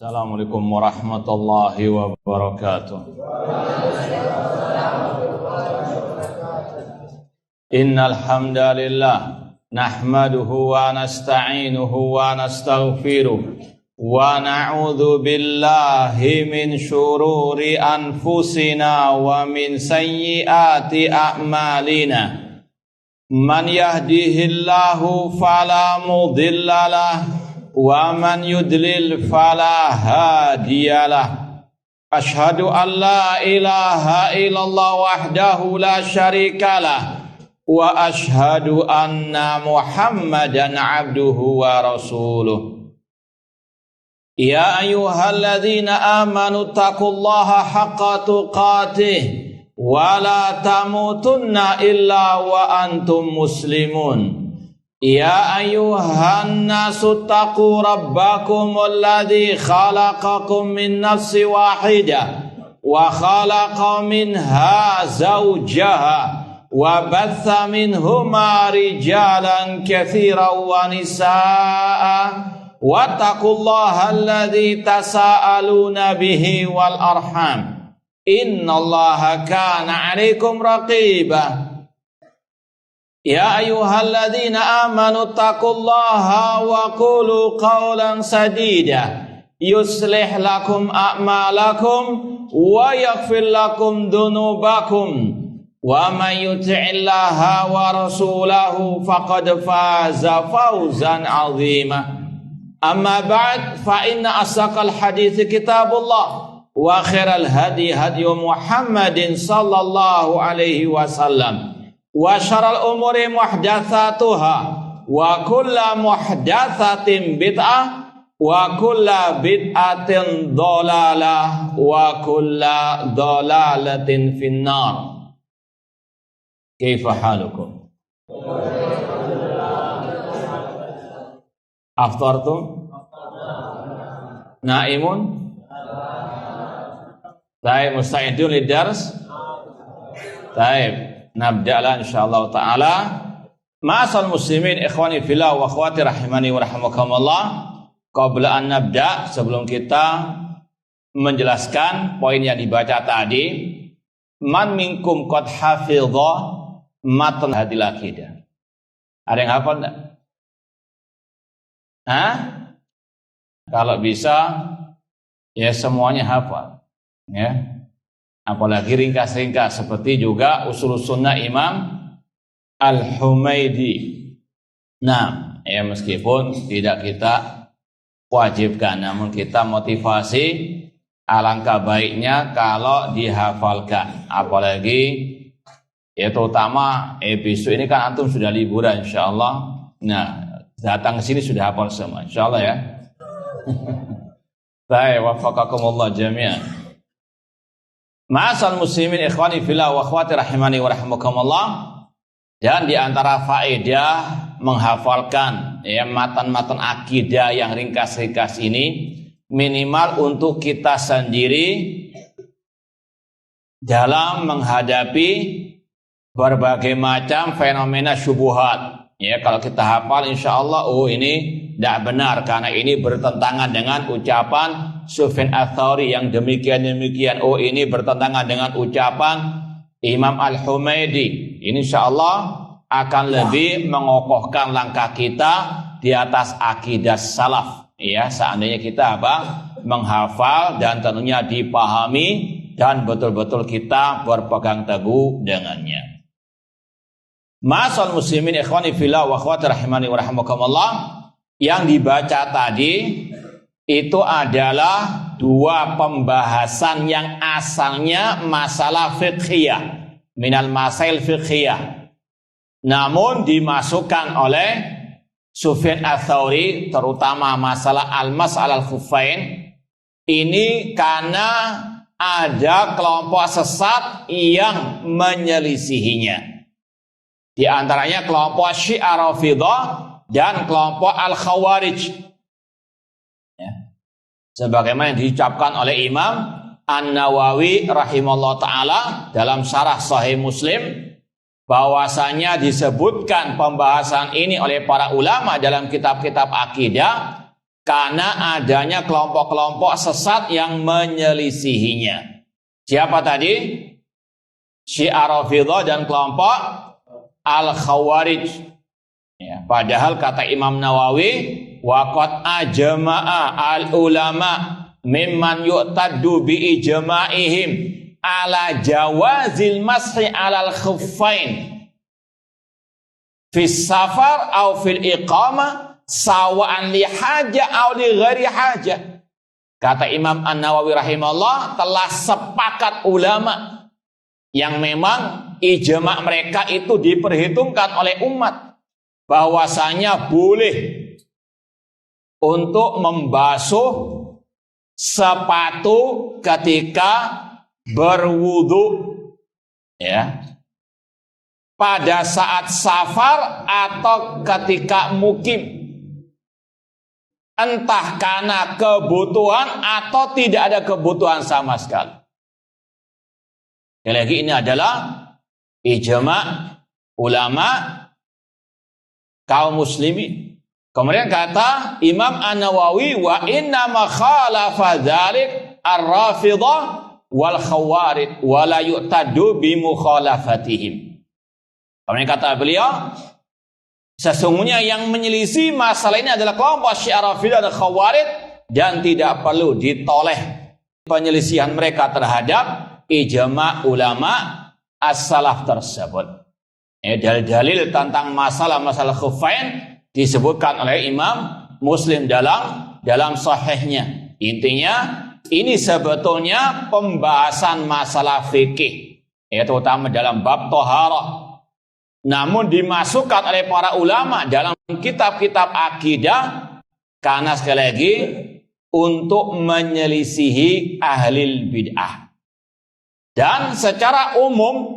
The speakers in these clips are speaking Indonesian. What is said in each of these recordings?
Assalamualaikum warahmatullahi wabarakatuh. Innal hamdalillah nahmaduhu wa nasta'inuhu wa nastaghfiruh wa na'udzu billahi min syururi anfusina wa min sayyiati a'malina. Man yahdihillahu fala mudhillalah wa man yudlil fala hadiyalah. Ashhadu an la ilaha illallah wahdahu la syarikalah wa ashhadu anna Muhammadan abduhu wa rasuluh. Ya ayyuhalladzina amanu taqullaha haqqa tuqatih wa la tamutunna illa wa antum muslimun. Ya ayyuhan nasu taqu rabbakum alladhi khalaqakum min nafsi wahidah wa khalaqa minha zawjaha wa batha minhuma rijalan katsiran wa nisaa'a wattaqullaha alladhi tasaaluna bihi wal arham innallaha kana 'alaikum raqiba. Ya ayyuhalladzina amanu taqullaha wa qulu qawlan sadida yuslih lakum a'malakum wa yaghfir lakum dhunubakum wa man yuti'illaha wa rasulahu faqad faza fawzan 'azima. Amma ba'd, fa inna asdaqal hadithi kitabullah wa khairal hadi hadyu Muhammadin sallallahu alaihi wasallam wa syarrul umuri muhdatsatuha wa kullu muhdatsatin bid'ah wa kullu bid'atin dhalalah wa kullu dhalalatin finnar. Kaifa halukum? Aftartum? Naimun? Taib musta'idun lidars? Taib. Nabda'lah insyaallah ta'ala. Ma'asal muslimin ikhwani fillah wa akhwati rahimani wa rahimakumullah. Qabla an nabda', sebelum kita menjelaskan poin yang dibaca tadi, man minkum qad hafidha matan hadil aqidah. Ada yang hafal enggak? Hah? Kalau bisa ya semuanya hafal, ya. Apalagi ringkas-ringkas seperti juga usul sunnah Imam Al-Humaidi. Nah, ya meskipun tidak kita wajibkan, namun kita motivasi alangkah baiknya kalau dihafalkan. Apalagi ya terutama besok ini kan antum sudah liburan insyaallah. Nah, datang ke sini sudah hafal semua insyaallah ya. Baik, wafaqakumullah jami'an. Ma'asal muslimin ikhwani fillah wa akhwati rahimani wa rahimakumullah. Dan di antara faedah menghafalkan ya matan-matan akidah yang ringkas-ringkas ini, minimal untuk kita sendiri dalam menghadapi berbagai macam fenomena syubhat. Ya, kalau kita hafal insyaallah ini tidak benar karena ini bertentangan dengan ucapan Sufyan Ats-Tsauri yang demikian-demikian. Ini bertentangan dengan ucapan Imam Al-Humaidi. Ini insyaallah akan lebih mengokohkan langkah kita di atas akidah salaf. Ya, seandainya kita menghafal dan tentunya dipahami dan betul-betul kita berpegang teguh dengannya. Ma'asal muslimin ikhwani fillah wa akhwati rahimani wa rahimakumullah. Yang dibaca tadi itu adalah dua pembahasan yang asalnya masalah fiqhiyah, minal masail fiqhiyah, namun dimasukkan oleh Sufyan Ats-Tsauri, terutama masalah al-mas'al al-khuffain ini karena ada kelompok sesat yang menyelisihinya. Di antaranya kelompok Syiah Rafidhah dan kelompok Al-Khawarij. Ya. Sebagaimana yang diucapkan oleh Imam An-Nawawi rahimahullah ta'ala dalam syarah Sahih Muslim, bahwasanya disebutkan pembahasan ini oleh para ulama dalam kitab-kitab akidah karena adanya kelompok-kelompok sesat yang menyelisihinya. Siapa tadi? Syiah Rafidhah dan kelompok Al-Khawarij. Ya, padahal kata Imam Nawawi, waqad ajma'a al-ulama mimman yu'taddu bi ijma'ihim ala jawazil mashi alal khuffain fi safar aw fil iqamah sawa'an li haja aw li ghairi haja. Kata Imam An-Nawawi rahimahullah, telah sepakat ulama yang memang ijma' mereka itu diperhitungkan oleh umat bahwasanya boleh untuk membasuh sepatu ketika berwudu, ya, pada saat safar atau ketika mukim, entah karena kebutuhan atau tidak ada kebutuhan sama sekali. Sekali lagi, ini adalah ijma' ulama kaum muslimin. Kemudian kata Imam An-Nawawi, wa inna ma khalafa dzalik ar-Rafidhah wal Khawarij wa la yu'tadu bi mukhalafatihim. Kemudian kata beliau, sesungguhnya yang menyelisih masalah ini adalah kelompok Syiah Rafidhah dan Khawarij, dan tidak perlu ditoleh penyelisihan mereka terhadap ijma' ulama as-salaf tersebut. Dalil-dalil tentang masalah-masalah khuffain disebutkan oleh Imam Muslim dalam sahihnya. Intinya, ini sebetulnya pembahasan masalah fikih, terutama dalam bab thaharah. Namun dimasukkan oleh para ulama dalam kitab-kitab akidah karena sekali lagi untuk menyelisihi ahlil bid'ah. Dan secara umum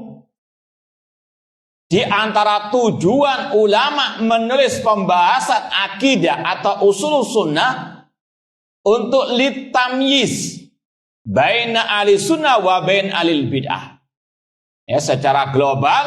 di antara tujuan ulama menulis pembahasan akidah atau usul sunnah untuk litamyiz baina ahli sunnah wa bain alil bid'ah. Ya, secara global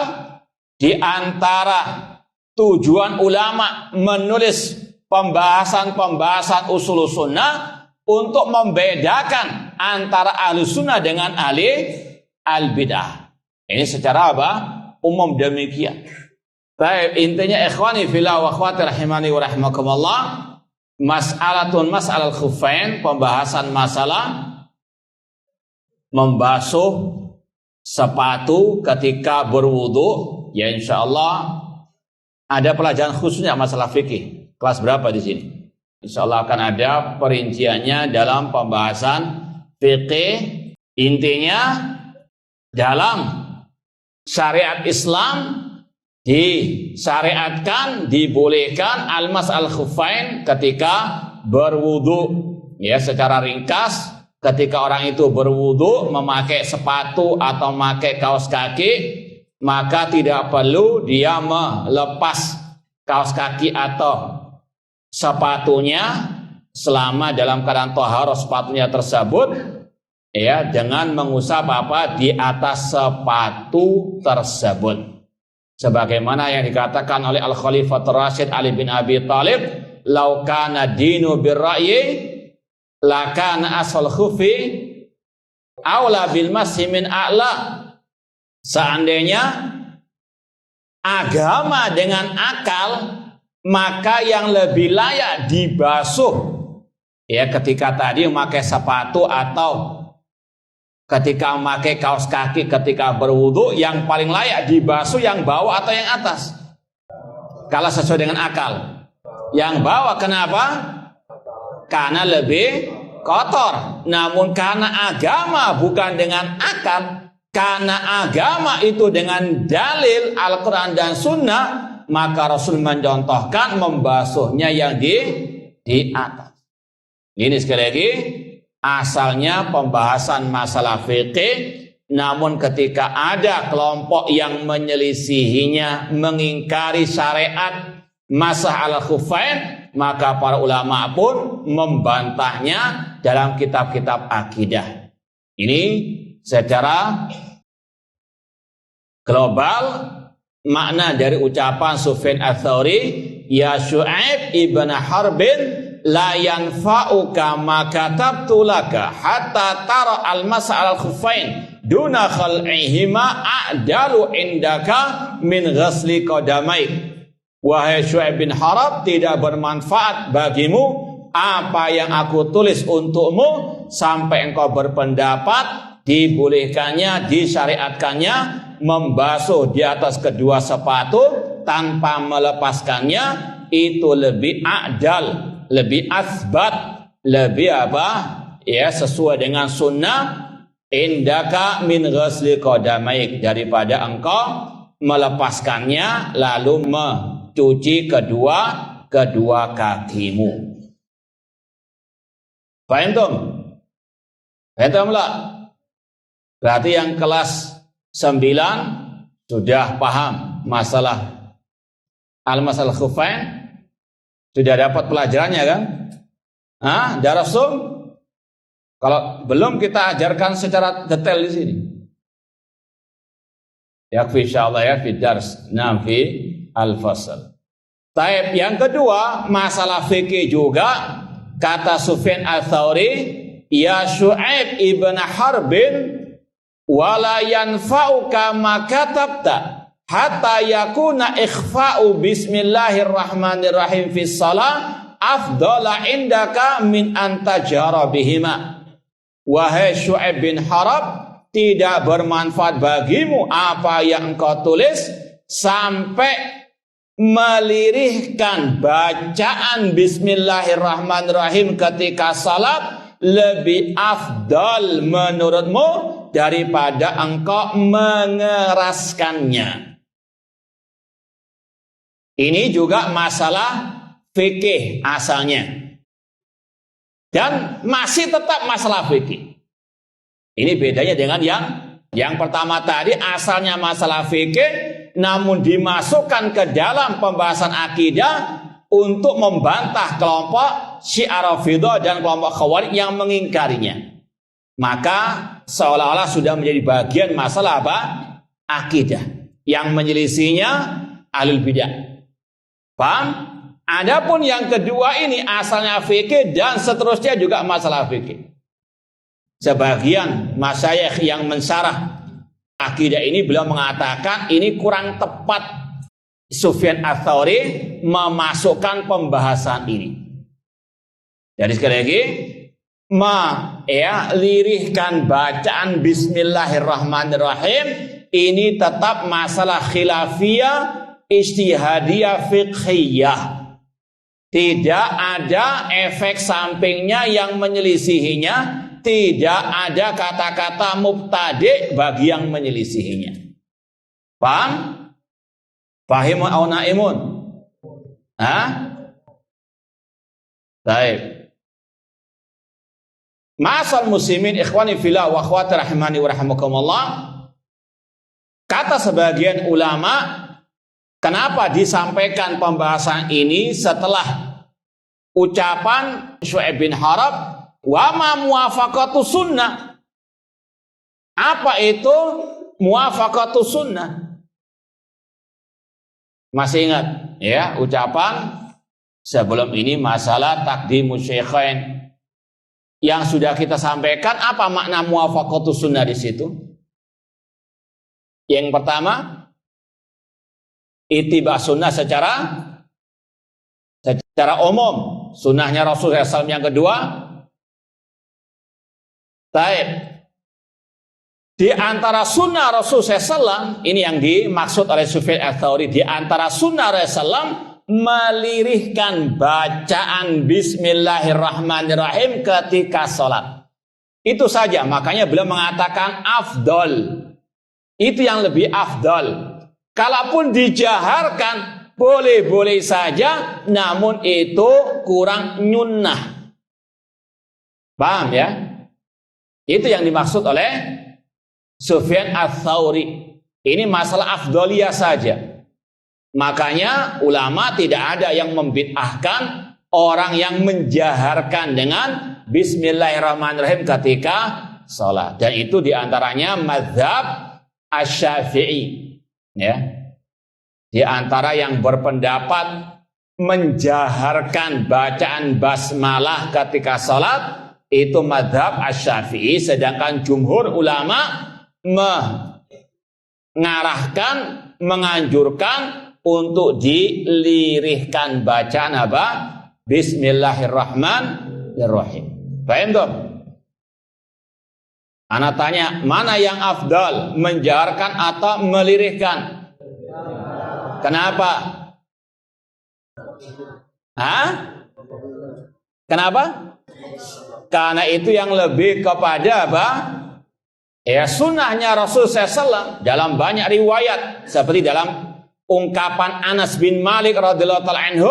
di antara tujuan ulama menulis pembahasan-pembahasan usul sunnah untuk membedakan antara ahli sunnah dengan ahli al-bid'ah. Ini secara apa? Umum demikian. Baik, intinya ikhwani fillah wa akhwati rahimani wa rahimakumullah, mas'al khuffain, pembahasan masalah membasuh sepatu ketika berwudu. Ya, insyaallah ada pelajaran khususnya masalah fikih. Kelas berapa di sini? Insyaallah akan ada perinciannya dalam pembahasan fikih. Intinya dalam syariat Islam disyariatkan, dibolehkan almas al-khuffain ketika berwudu. Ya, secara ringkas, ketika orang itu berwudu memakai sepatu atau memakai kaos kaki, maka tidak perlu dia melepas kaos kaki atau sepatunya selama dalam keadaan thaharah sepatunya tersebut, ya, dengan mengusap apa di atas sepatu tersebut. Sebagaimana yang dikatakan oleh Al-Khalifatul Rasyid Ali bin Abi Thalib, "Lau kana dinu birra'yi lakana asfal khufi aula bil masih min a'la." Seandainya agama dengan akal, maka yang lebih layak dibasuh, ya, ketika tadi memakai sepatu atau ketika memakai kaos kaki ketika berwudu, yang paling layak dibasuh yang bawah atau yang atas? Kalau sesuai dengan akal, yang bawah. Kenapa? Karena lebih kotor. Namun karena agama bukan dengan akal, karena agama itu dengan dalil Al-Quran dan Sunnah, maka Rasul mencontohkan membasuhnya yang di atas. Ini sekali lagi asalnya pembahasan masalah fikih. Namun ketika ada kelompok yang menyelisihinya, mengingkari syariat masah al-khuffain, maka para ulama pun membantahnya dalam kitab-kitab akidah. Ini secara global makna dari ucapan Sufyan Ats-Tsauri, ya Syu'aib ibn Harbin la yanfa'uka ma katabtu laka hatta tara al-mas'al al-khuffain duna khal'ihima a'dalu indaka min ghasli qadamaik. Wahai Syu'aib bin Harb, tidak bermanfaat bagimu apa yang aku tulis untukmu sampai engkau berpendapat dibolehkannya, disyariatkannya membasuh di atas kedua sepatu tanpa melepaskannya. Itu lebih a'dal, lebih asbat, lebih apa? Ya, sesuai dengan sunnah. Indaka min ghasli qadamaik, daripada engkau melepaskannya lalu mencuci kedua kakimu. Paham tum? Paham lah? Berarti yang kelas 9 sudah paham masalah al-masalah khufain, sudah dapat pelajarannya kan? Darasum? Kalau belum kita ajarkan secara detail di sini. Yakfi insyaallah ya fi dars, fi al-fasl. Taib yang kedua, masalah fikih juga. Kata Sufyan Ats-Tsauri, ya Syu'aib ibn Harbin, wala yanfa'uka ma katabta hatta yakuna ikhfa'u bismillahirrahmanirrahim fi shalah afdala indaka min antajara bihima. Wahai Syu'aib bin Harb, tidak bermanfaat bagimu apa yang engkau tulis sampai melirihkan bacaan bismillahirrahmanirrahim ketika salat lebih afdal menurutmu daripada engkau mengeraskannya. Ini juga masalah fikih asalnya. Dan masih tetap masalah fikih. Ini bedanya dengan yang pertama tadi, asalnya masalah fikih namun dimasukkan ke dalam pembahasan akidah untuk membantah kelompok Syiah Rafidhah dan kelompok Khawarij yang mengingkarinya. Maka seolah-olah sudah menjadi bagian masalah apa? Akidah. Yang menyelisihinya ahlul bidah. Paham? Adapun yang kedua ini asalnya fikih dan seterusnya juga masalah fikih. Sebagian masyayikh yang mensyarah akidah ini beliau mengatakan ini kurang tepat Sufyan Ats-Tsauri memasukkan pembahasan ini. Jadi sekali lagi, lirihkan bacaan bismillahirrahmanirrahim ini tetap masalah khilafiyah, ijtihadiyah, fiqhiyah. Tidak ada efek sampingnya yang menyelisihinya. Tidak ada kata-kata mubtadi' bagi yang menyelisihinya. Paham? Fahimun au naimun? Baik. Ma'asal muslimin ikhwani fillah wa akhwati rahimani wa rahimakumullah. Kata sebagian ulama, kenapa disampaikan pembahasan ini setelah ucapan Syu'aib bin Harb, wa ma muwafaqatu sunnah. Apa itu muwafaqatu sunnah? Masih ingat ya ucapan sebelum ini masalah taqdimus syaikhain yang sudah kita sampaikan? Apa makna muwafaqatu sunnah di situ? Yang pertama, ittiba sunnah secara umum, sunnahnya Rasulullah SAW. Yang kedua, di antara sunnah Rasulullah SAW, ini yang dimaksud oleh Sufyan Ats-Tsauri, di antara sunnah Rasulullah SAW melirihkan bacaan bismillahirrahmanirrahim ketika sholat. Itu saja, makanya beliau mengatakan afdol. Itu yang lebih afdol. Kalaupun dijaharkan, boleh-boleh saja, namun itu kurang nyunnah. Paham ya? Itu yang dimaksud oleh Sufyan Ats-Tsauri. Ini masalah afdoliyah saja. Makanya ulama tidak ada yang membid'ahkan orang yang menjaharkan dengan bismillahirrahmanirrahim ketika sholat. Dan itu diantaranya mazhab Asy-Syafi'i. Ya. Di antara yang berpendapat menjaharkan bacaan basmalah ketika sholat itu madhab Asy-Syafi'i, sedangkan jumhur ulama mengarahkan, menganjurkan untuk dilirihkan bacaan apa? Bismillahirrahmanirrahim. Paham tuh? Ana tanya, mana yang afdal, menjaharkan atau melirihkan? Kenapa? Hah? Kenapa? Karena itu yang lebih kepada apa? Ya sunnahnya Rasul SAW dalam banyak riwayat, seperti dalam ungkapan Anas bin Malik radhiyallahu ta'ala anhu,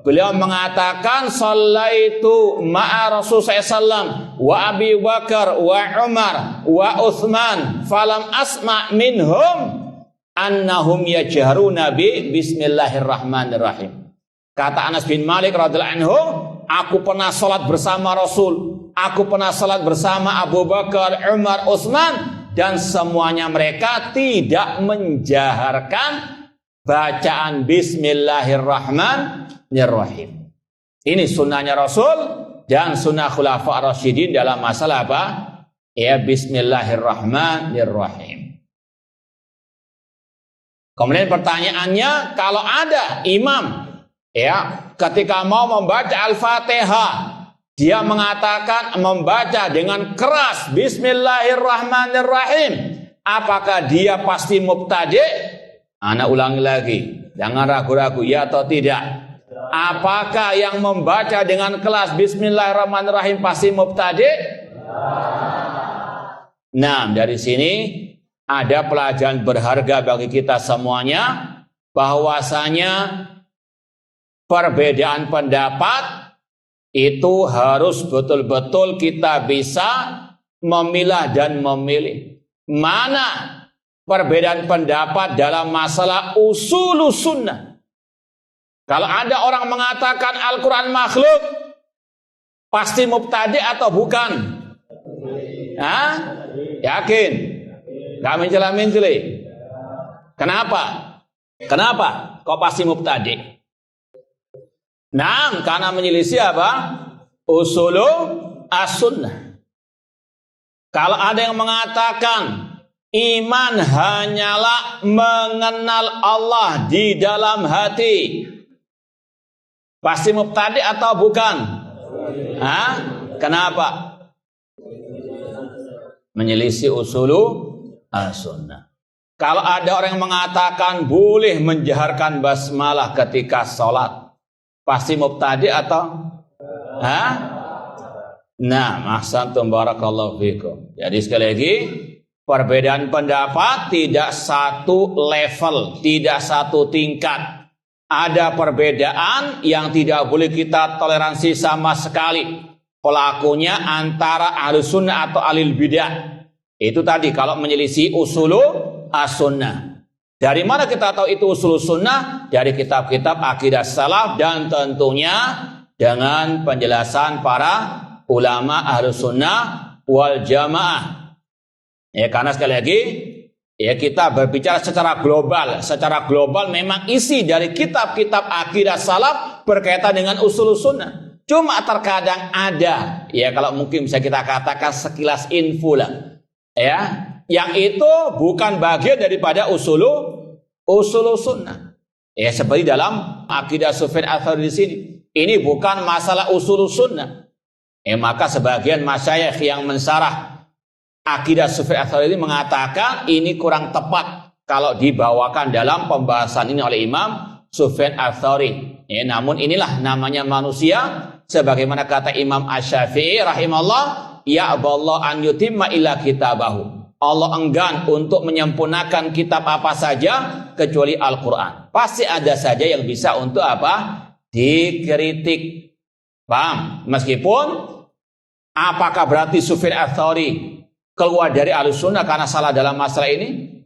beliau mengatakan shallaitu ma'a Rasul SAW wa Abi Bakar wa Umar wa Utsman falam asma' minhum annahum yajharuna bi bismillahirrahmanirrahim. Kata Anas bin Malik radhiyallahu anhu, aku pernah salat bersama Rasul, aku pernah salat bersama Abu Bakar, Umar, Utsman, dan semuanya mereka tidak menjaharkan bacaan bismillahirrahmanirrahim. Ini sunnahnya Rasul dan sunnah Khulafa Rasyidin dalam masalah apa? Ya, bismillahirrahmanirrahim. Kemudian pertanyaannya, kalau ada imam ya ketika mau membaca Al-Fatihah, dia mengatakan membaca dengan keras bismillahirrahmanirrahim, apakah dia pasti mubtadi'? Ana ulangi lagi, jangan ragu-ragu, ya atau tidak. Apakah yang membaca dengan keras bismillahirrahmanirrahim pasti mubtadi'? Nah, dari sini ada pelajaran berharga bagi kita semuanya, bahwasanya perbedaan pendapat itu harus betul-betul kita bisa memilah dan memilih. Mana perbedaan pendapat dalam masalah usulus sunnah. Kalau ada orang mengatakan Al-Quran makhluk, pasti mubtadi' atau bukan? Hah? Yakin? Gak mencela-mencela. Kenapa? Kenapa? Kok pasti mubtadi'? Nah, karena menyelisih apa? Usulu as-sunnah. Kalau ada yang mengatakan iman hanyalah mengenal Allah di dalam hati, pasti mubtadi' atau bukan? Hah? Kenapa? Menyelisih usulu as-sunnah. Kalau ada orang yang mengatakan boleh menjaharkan basmalah ketika sholat, pasti mubtadi' atau? Hah? Nah, ahsantum barakallahu fikum. Jadi sekali lagi, perbedaan pendapat tidak satu level, tidak satu tingkat. Ada perbedaan yang tidak boleh kita toleransi sama sekali. Pelakunya antara ahlus sunnah atau ahlul bidah. Itu tadi kalau menyelisih usulu as-sunnah. Dari mana kita tahu itu usul sunnah? Dari kitab-kitab akidah salaf dan tentunya dengan penjelasan para ulama ahlus sunnah wal jamaah. Ya, karena sekali lagi ya kita berbicara secara global. Secara global memang isi dari kitab-kitab akidah salaf berkaitan dengan usul sunnah. Cuma terkadang ada, ya kalau mungkin bisa kita katakan sekilas info lah, ya, yang itu bukan bagian daripada usul sunnah. Ya, seperti dalam akidah Sufyan Ats-Tsauri di sini. Ini bukan masalah usul sunnah. Maka sebagian masyayikh yang mensarah akidah Sufyan Ats-Tsauri ini mengatakan ini kurang tepat kalau dibawakan dalam pembahasan ini oleh Imam Sufyan Ats-Tsauri. Namun inilah namanya manusia. Sebagaimana kata Imam Asy-Syafi'i rahimahullah, ya Allah an yutimma illa kitabahu. Allah enggan untuk menyempurnakan kitab apa saja kecuali Al-Quran. Pasti ada saja yang bisa untuk apa? Dikritik. Paham? Meskipun apakah berarti Sufyan Ats-Tsauri keluar dari Ahlussunnah karena salah dalam masalah ini?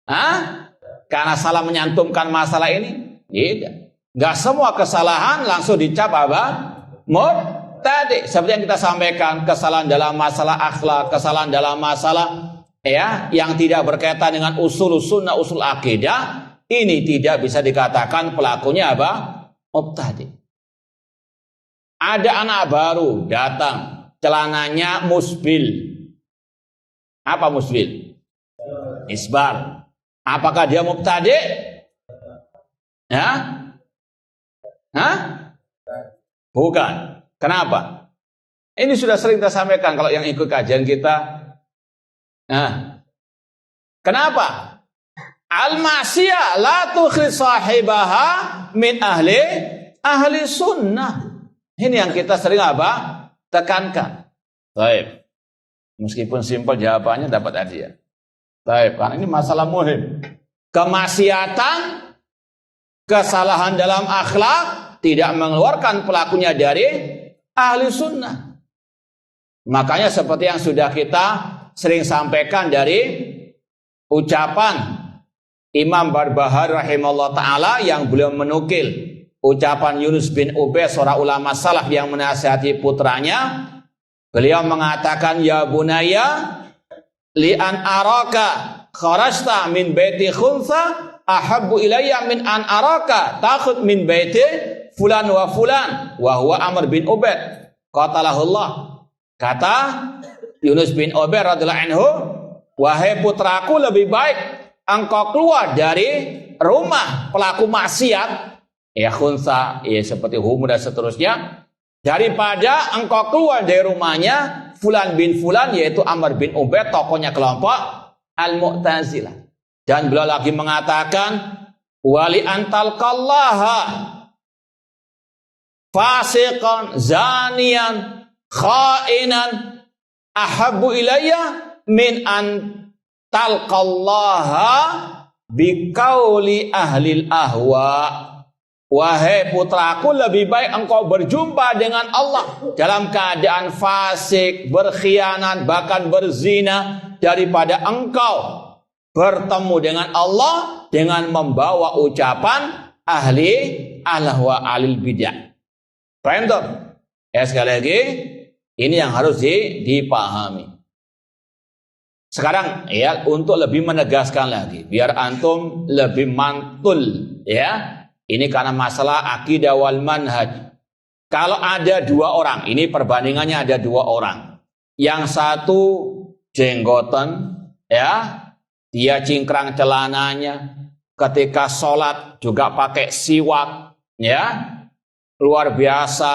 Hah? Karena salah menyantumkan masalah ini? Tidak. Gak semua kesalahan langsung dicap apa? Mubtadi'. Seperti yang kita sampaikan, kesalahan dalam masalah akhlak, kesalahan dalam masalah ya yang tidak berkaitan dengan usul sunnah, usul akidah, ini tidak bisa dikatakan pelakunya apa? mubtadi. Ada anak baru datang, celananya musbil. Apa musbil? Isbal. Apakah dia mubtadi? Ya? Hah? Bukan. Kenapa? Ini sudah sering kita sampaikan kalau yang ikut kajian kita. Nah, kenapa? Al-ma'siyah la tukhrij sahibaha min ahli sunnah. Ini yang kita sering apa? Tekankan. Baik. Meskipun simpel jawabannya dapat hadiah. Baik, karena ini masalah muhim. Kemaksiatan, kesalahan dalam akhlak tidak mengeluarkan pelakunya dari ahli sunnah. Makanya seperti yang sudah kita sering sampaikan dari ucapan Imam Barbahari rahimahullah ta'ala yang beliau menukil ucapan Yunus bin Ubayd, seorang ulama salaf yang menasihati putranya. Beliau mengatakan, ya bunaya li'an araka kharajta min baiti khunsa ahabbu ilayya min an araka takhud min baiti fulan wa fulan wa huwa Amr bin Ubayd qatalahullah. Kata Yunus bin Ubayd radhiyallahu anhu, wahai putraku, lebih baik engkau keluar dari rumah pelaku maksiat, ya khunsa, ya seperti humur dan seterusnya, daripada engkau keluar dari rumahnya Fulan bin Fulan, yaitu Amr bin Ubayd, tokohnya kelompok Al-Mu'tazilah. Dan beliau lagi mengatakan, wali antal kallaha fasiqan zanian khainan ahabbu ilayya min an talqallaha biqauli ahlil ahwa. Wahai putraku, lebih baik engkau berjumpa dengan Allah dalam keadaan fasik, berkhianat, bahkan berzina, daripada engkau bertemu dengan Allah dengan membawa ucapan ahli al-ahwa alil bidah. Paham tuh? Ya, sekali lagi, ini yang harus dipahami. Sekarang ya, untuk lebih menegaskan lagi, biar antum lebih mantul, ya. Ini karena masalah akidah wal manhaj. Kalau ada dua orang, ini perbandingannya ada dua orang. Yang satu jenggotan, ya, dia cingkrang celananya. Ketika sholat juga pakai siwak, ya, luar biasa.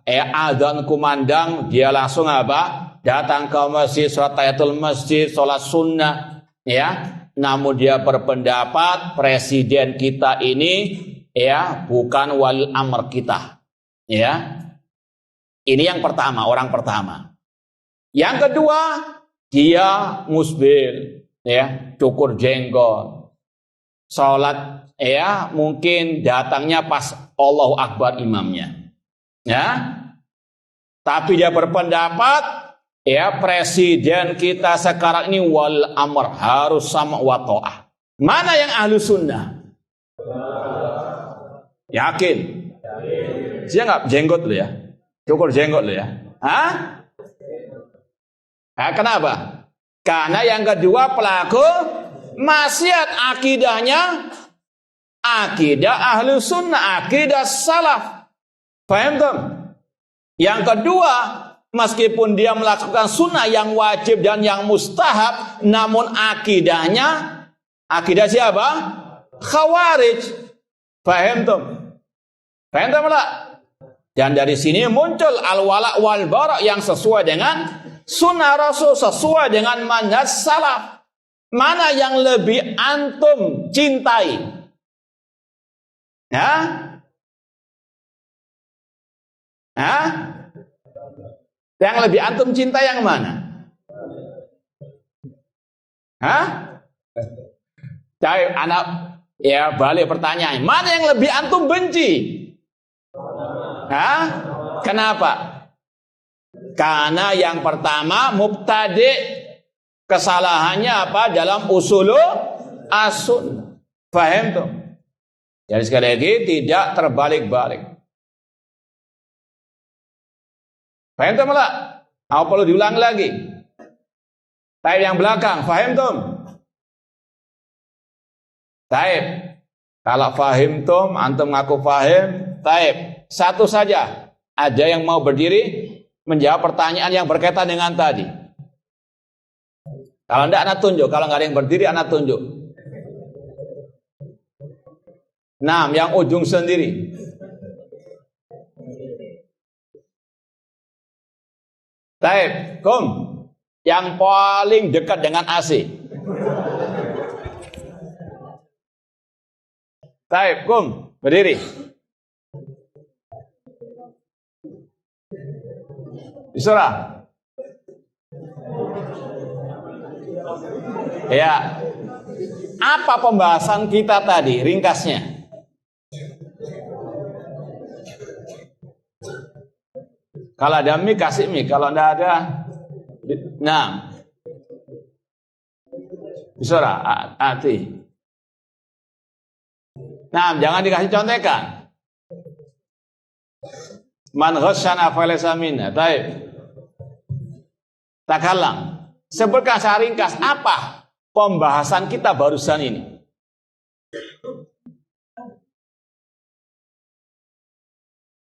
Adzan kumandang, dia langsung apa? Datang ke masjid, sholat tahiyatul masjid, sholat sunnah, ya. Namun dia berpendapat presiden kita ini, ya, bukan wali amr kita, ya. Ini yang pertama, orang pertama. Yang kedua, dia musbil, ya, cukur jenggot, sholat, ya, mungkin datangnya pas Allahu Akbar imamnya, ya. Tapi dia berpendapat, ya, presiden kita sekarang ini wal amr, harus sama wa ta'ah. Mana yang ahlu sunnah? Yakin? Dia nggak jenggot lu ya, cukur jenggot lu ya. Hah? Nah, kenapa? Karena yang kedua pelaku maksiat, akidahnya akidah ahlu sunnah, akidah salaf. Paham tuh? Yang kedua, meskipun dia melakukan sunnah yang wajib dan yang mustahab, namun akidahnya akidah siapa? Khawarij. Paham tuh? Paham tuh enggak? Dan dari sini muncul al-wala wal bara yang sesuai dengan sunnah Rasul, sesuai dengan manhaj salaf. Mana yang lebih antum cintai? Ya? Hah? Yang lebih antum cinta yang mana? Hah? Cari anak, ya, balik pertanyaan. Mana yang lebih antum benci? Hah? Kenapa? Karena yang pertama mubtadi, kesalahannya apa? Dalam usulu as-sunnah. Paham tuh? Jadi sekali lagi tidak terbalik-balik. Paham tuh malah? Apa perlu diulang lagi? Taib yang belakang, paham tuh? Taib. Kalau fahim tum, antum ngaku fahim, taib. Satu saja. Ada yang mau berdiri menjawab pertanyaan yang berkaitan dengan tadi. Kalau enggak, anak tunjuk. Kalau nggak ada yang berdiri, anak tunjuk. Nah, yang ujung sendiri. Taib, kum. Yang paling dekat dengan AC. Taib, kum. Berdiri. Bisurah. Ya. Apa pembahasan kita tadi? Ringkasnya. Kalau ada mic, kasih mic. Kalau tidak ada, nah. Bisurah, hati. Nah, jangan dikasih contekan. Man ghasyana falaysa minna. Baik. Takallam. Sebutkan secara ringkas apa pembahasan kita barusan ini.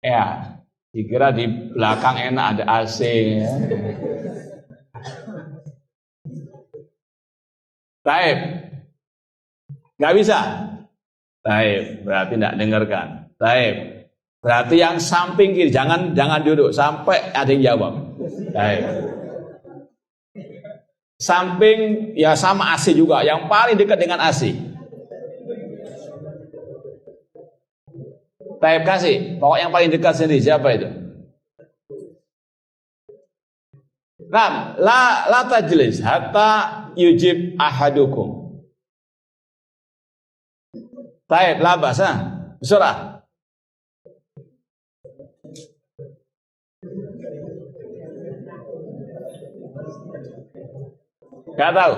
Ya, dikira di belakang enak ada AC. Ya. Baik. Nggak bisa. Baik, berarti tidak dengarkan. Baik. Berarti yang samping kiri, jangan duduk sampai ada yang jawab. Baik. Samping ya sama AC juga, yang paling dekat dengan AC. Taib kasih, pokok yang paling dekat sendiri siapa itu? Nah, la tajlis hatta yujib ahadukum. Taib, labas surah. Gak tahu.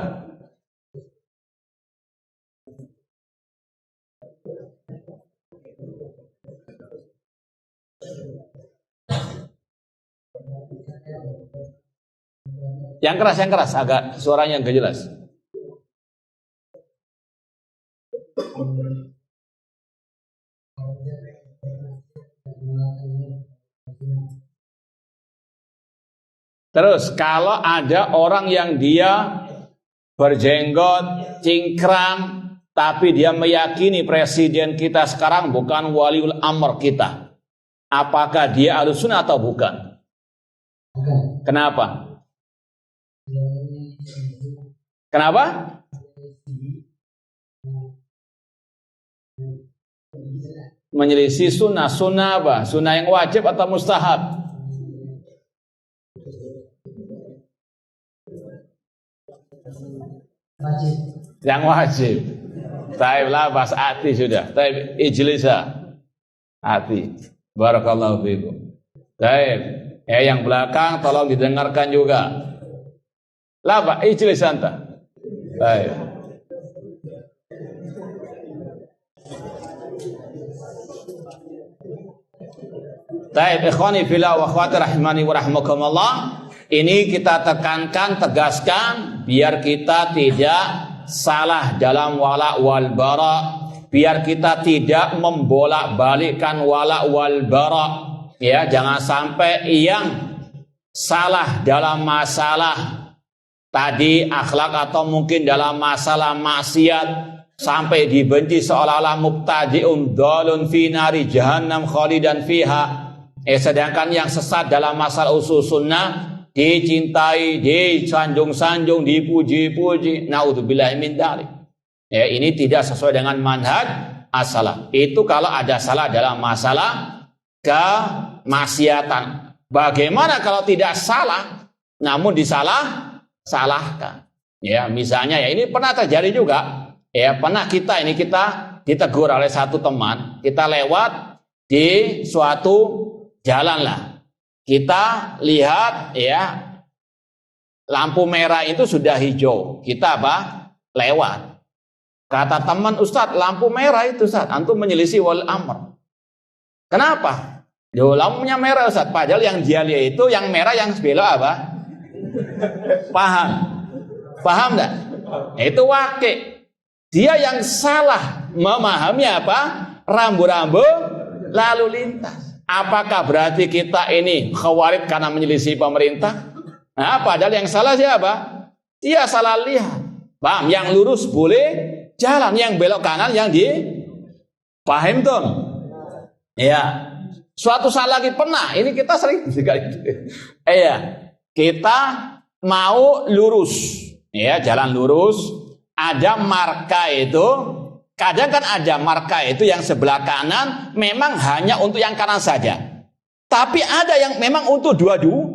Yang keras, agak suaranya gak jelas. Terus kalau ada orang yang dia berjenggot, cingkrang, tapi dia meyakini presiden kita sekarang bukan waliul amr kita, apakah dia ahlussunnah atau bukan? Kenapa? Kenapa? Menyelisih sunnah. Sunnah apa? Sunnah yang wajib atau mustahab? Wajib. Yang wajib. Taib labas hati sudah. Taib ijlisa. Hati. Barakallahu fiikum. Taib. Yang belakang tolong didengarkan juga. Laba ijlis anta. Taib. Taib ikhwani fillah wa akhwati rahimani wa rahmakumullah. Ini kita tekankan, tegaskan biar kita tidak salah dalam wala wal bara, biar kita tidak membolak-balikkan wala wal bara. Ya, jangan sampai yang salah dalam masalah tadi akhlak atau mungkin dalam masalah maksiat sampai dibenci seolah-olah mubtadi'un dhalun fi nari jahannam khalidan fiha. Sedangkan yang sesat dalam masalah usul sunnah dicintai, disanjung-sanjung, dipuji-puji. Naudzubillahi min dzalik. Ya, ini tidak sesuai dengan manhaj as-salaf. Itu kalau ada salah dalam masalah kemaksiatan. Bagaimana kalau tidak salah namun disalahkan? Ya, misalnya ya ini pernah terjadi juga. Ya, pernah kita ditegur oleh satu teman, kita lewat di suatu jalan lah. Kita lihat ya lampu merah itu sudah hijau. Kita apa? Lewat. Kata teman, Ustadz, lampu merah itu Ustadz, antum menyelisih wal amr. Kenapa? Yo, lampunya merah Ustadz, padahal yang dia lihat itu yang merah yang belok apa? Paham? Paham enggak? Itu wakil. Dia yang salah memahami apa? Rambu-rambu lalu lintas. Apakah berarti kita ini khawarij karena menyelisih pemerintah? Nah, padahal yang salah siapa? Dia salah lihat. Paham? Yang lurus boleh jalan, yang belok kanan yang di paham tuh. Ya. Suatu saat lagi pernah, ini kita sering juga itu. Kita mau lurus, ya, jalan lurus, ada marka itu. Kadang kan ada marka itu yang sebelah kanan memang hanya untuk yang kanan saja. Tapi ada yang memang untuk dua-dua.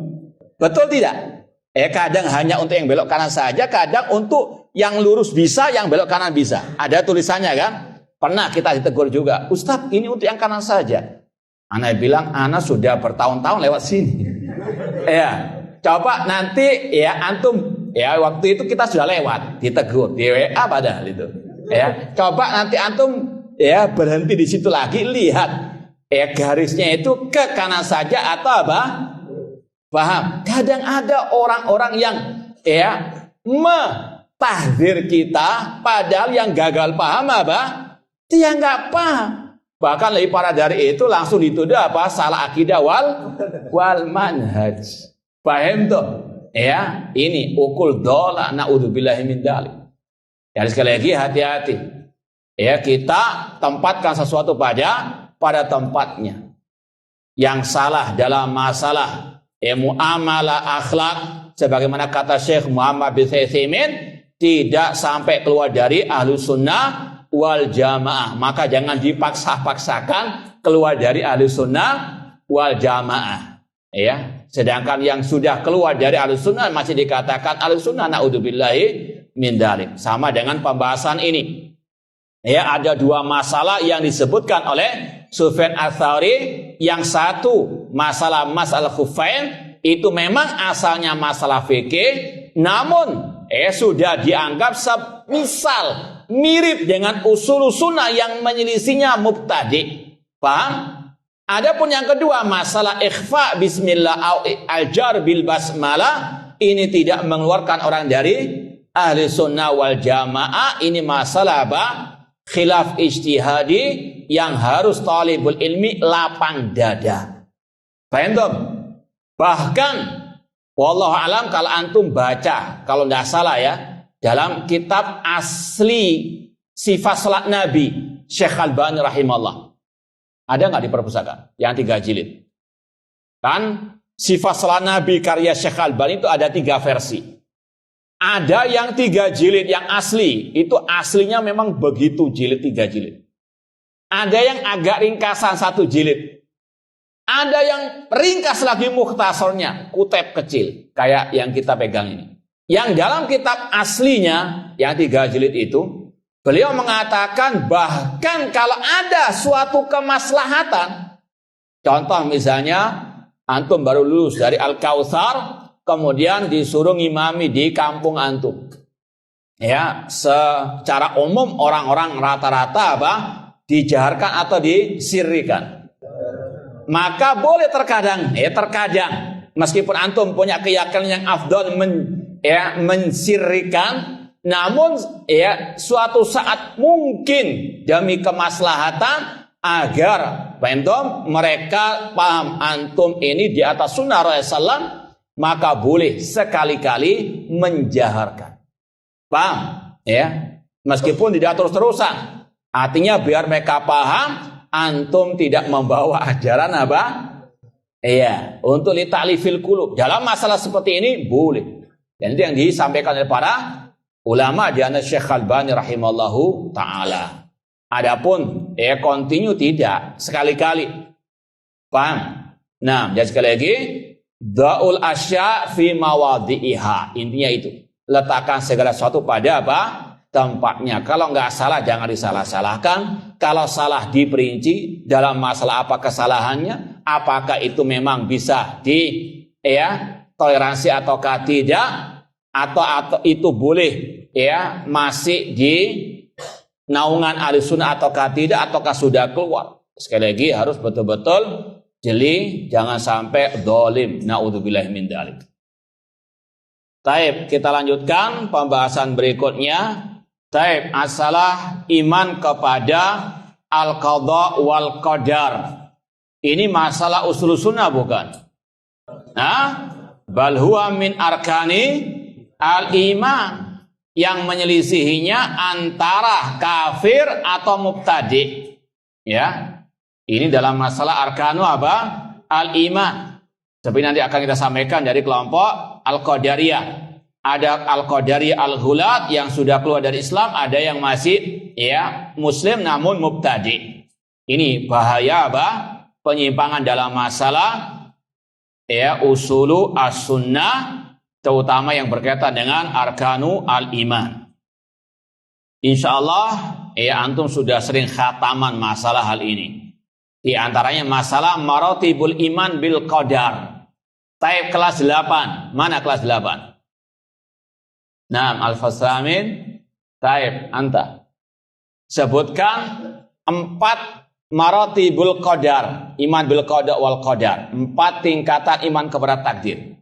Betul tidak? Kadang hanya untuk yang belok kanan saja, kadang untuk yang lurus bisa, yang belok kanan bisa. Ada tulisannya kan? Pernah kita ditegur juga, Ustadz ini untuk yang kanan saja. Anak bilang, anak sudah bertahun-tahun lewat sini. Coba nanti ya antum, ya waktu itu kita sudah lewat, ditegur di WA padahal itu. Coba nanti antum ya berhenti di situ lagi, lihat garisnya itu ke kanan saja atau apa? Paham? Kadang ada orang-orang yang mentahdir kita, padahal yang gagal paham apa? Dia nggak paham. Bahkan lebih parah dari itu langsung dituduh apa? Salah akidah wal manhaj. Paham tuh? Ini ukul dola, naudzubillahi min dzalik. Jadi sekali lagi hati-hati. Kita tempatkan sesuatu pada tempatnya. Yang salah dalam masalah muamalah akhlak, sebagaimana kata Syekh Muhammad bin Utsaimin, tidak sampai keluar dari Ahlus Sunnah wal Jamaah. Maka jangan dipaksa-paksakan keluar dari Ahlus Sunnah wal Jamaah. Sedangkan yang sudah keluar dari Ahlus Sunnah masih dikatakan Ahlus Sunnah, naudzubillahi min dzalik. Sama dengan pembahasan ini. Ada dua masalah yang disebutkan oleh Sufyan Ats-Tsauri. Yang satu masalah khuffain itu memang asalnya masalah fikih, namun sudah dianggap semisal mirip dengan usul sunnah yang menyelisihinya mubtadi. Paham? Adapun yang kedua masalah ikhfa bismillah al-jar bil basmalah, ini tidak mengeluarkan orang dari ahli sunnah wal jamaah. Ini masalah apa? Khilaf ijtihadi yang harus talibul ilmi lapang dada. Paham? Bahkan wallahu alam, kalau antum baca, kalau tidak salah ya, dalam kitab asli sifat salat Nabi Syekh Albani rahimahullah, ada nggak di perpustakaan yang 3 jilid? Kan sifat salat Nabi karya Syekh Albani itu ada 3 versi. Ada yang 3 jilid yang asli, itu aslinya memang begitu jilid 3 jilid. Ada yang agak ringkasan 1 jilid. Ada yang ringkas lagi mukhtasarnya, kutip kecil, kayak yang kita pegang ini. Yang dalam kitab aslinya, yang 3 jilid itu, beliau mengatakan bahkan kalau ada suatu kemaslahatan, contoh misalnya, antum baru lulus dari Al-Kautsar, kemudian disuruh ngimami di kampung antum. Secara umum orang-orang rata-rata apa? Dijaharkan atau disirrikan. Maka boleh terkadang meskipun antum punya keyakinan yang afdal mensirrikan, namun suatu saat mungkin demi kemaslahatan agar mereka paham antum ini di atas sunnah Rasulullah, maka boleh sekali-kali menjaharkan. Paham? Meskipun tidak terus-terusan. Artinya biar mereka paham antum tidak membawa ajaran apa? Untuk li ta'lifil qulub. Dalam masalah seperti ini boleh. Dan itu yang disampaikan oleh para ulama di antara Syekh Albani rahimallahu taala. Adapun continue tidak, sekali-kali. Paham? Nah, jadi sekali lagi, da'ul asya fi mawadhi'iha. Intinya itu. Letakkan segala sesuatu pada apa? Tempatnya. Kalau nggak salah jangan disalah-salahkan. Kalau salah diperinci dalam masalah apa kesalahannya, apakah itu memang bisa toleransi ataukah tidak, atau itu boleh masih di naungan ahlussunnah ataukah tidak, ataukah sudah keluar. Sekali lagi harus betul-betul jeli, jangan sampai dolim. Naudzubillahi min dzalik. Baik, kita lanjutkan pembahasan berikutnya. Taib, asalah iman kepada al-qadha wal qadar. Ini masalah usul sunnah bukan? Nah, bal huwa min arkani al-iman. Yang menyelisihinya antara kafir atau mubtadi. Ya. Ini dalam masalah arkanu apa? Al-iman. Seperti nanti akan kita sampaikan dari kelompok al-qadariyah. Ada al-qadariyah al-ghulat yang sudah keluar dari Islam, ada yang masih ya muslim namun mubtadi. Ini bahaya apa? Penyimpangan dalam masalah ya usulu as-sunnah, terutama yang berkaitan dengan arkanu al-iman. Insyaallah ya antum sudah sering khataman masalah hal ini. Di antaranya masalah maratibul iman bil qadar. Taib kelas 8. Mana kelas 8? Naam al-fasamin. Taib anta. Sebutkan 4 maratibul qadar. Iman bil qada wal qadar. 4 tingkatan iman kepada takdir.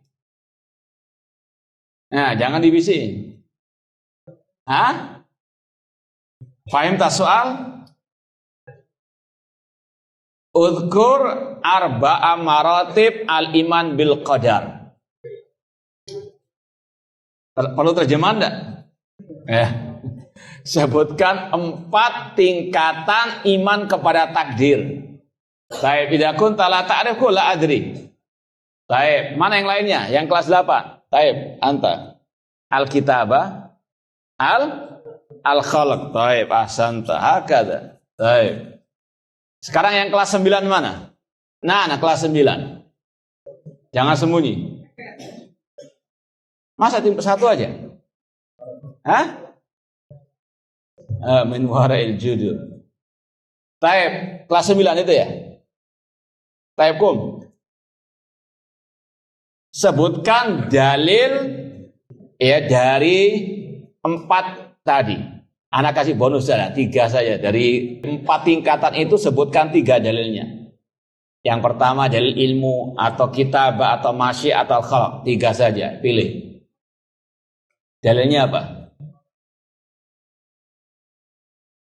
Nah, jangan dibising. Hah? Fahim tak soal? Udhkur arba'a maratib al-iman bil qadar. Perlu terjemahan enggak? Sebutkan 4 tingkatan iman kepada takdir. Baik, idza kunta la ta'rifu la adri. Baik, mana yang lainnya? Yang kelas 8. Taib, anta. Al-kitabah. Al-khalq. Taib, ahsanta. Hakada. Taib. Sekarang yang kelas 9 mana? Nah, kelas 9. Jangan sembunyi. Masa tim satu aja? Hah? Min wara'il judul. Taib, kelas 9 itu ya? Taib kum. Sebutkan dalil ya dari 4 tadi. Anak kasih bonus saja, 3 saja. Dari 4 tingkatan itu sebutkan 3 dalilnya. Yang pertama dalil ilmu atau kitab atau masyi atau khalq. 3 saja, pilih. Dalilnya apa?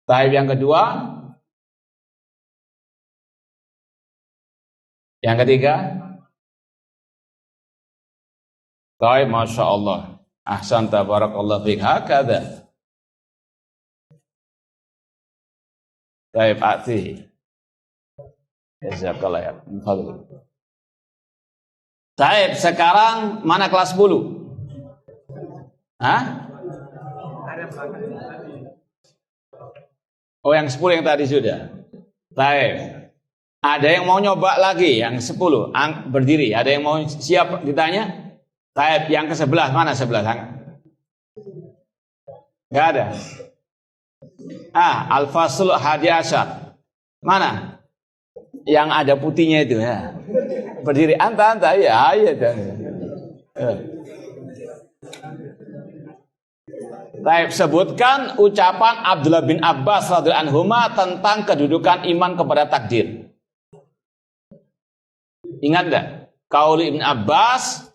Taib yang kedua. Yang ketiga. Taib, Masya Allah. Ahsan tabarakallah fiqh. Hakada. Taib, ati. Jazakallah ya. Taib, sekarang mana kelas 10? Hah? Oh, yang 10 yang tadi sudah. Taib. Ada yang mau nyoba lagi? Yang 10. Berdiri. Ada yang mau siap ditanya? Taib, yang ke-11, mana 11? Enggak ada. Al-fasl hadiasyar. Mana? Yang ada putihnya itu ya. Berdiri, anta ya, ya. Taib, sebutkan ucapan Abdullah bin Abbas radhiyallahu anhuma tentang kedudukan iman kepada takdir. Ingat enggak? Qaul Ibn Abbas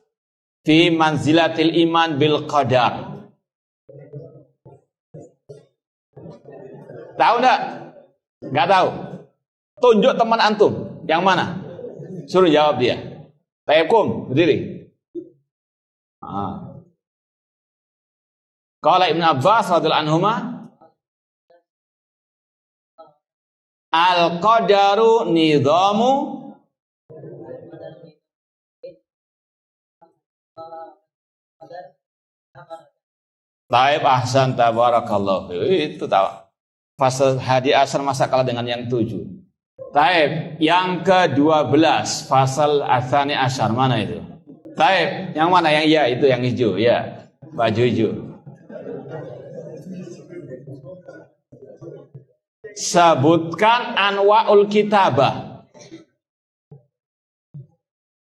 fi manzilatil iman bil qadar. Tahu enggak? Enggak tahu. Tunjuk teman antum. Yang mana? Suruh jawab dia. Tayyibkum, berdiri. Qala Ibn Abbas radhiyallahu anhuma al-qadaru nidhamu Taib, ahsan tabarakallah. Itu tahu. Fasal hadi asar masa kalah dengan yang 7. Taib, yang ke-12 fasal atsani asyar mana itu? Taib, yang mana? Yang ya itu yang hijau ya. Baju hijau. Sebutkan anwa'ul kitabah.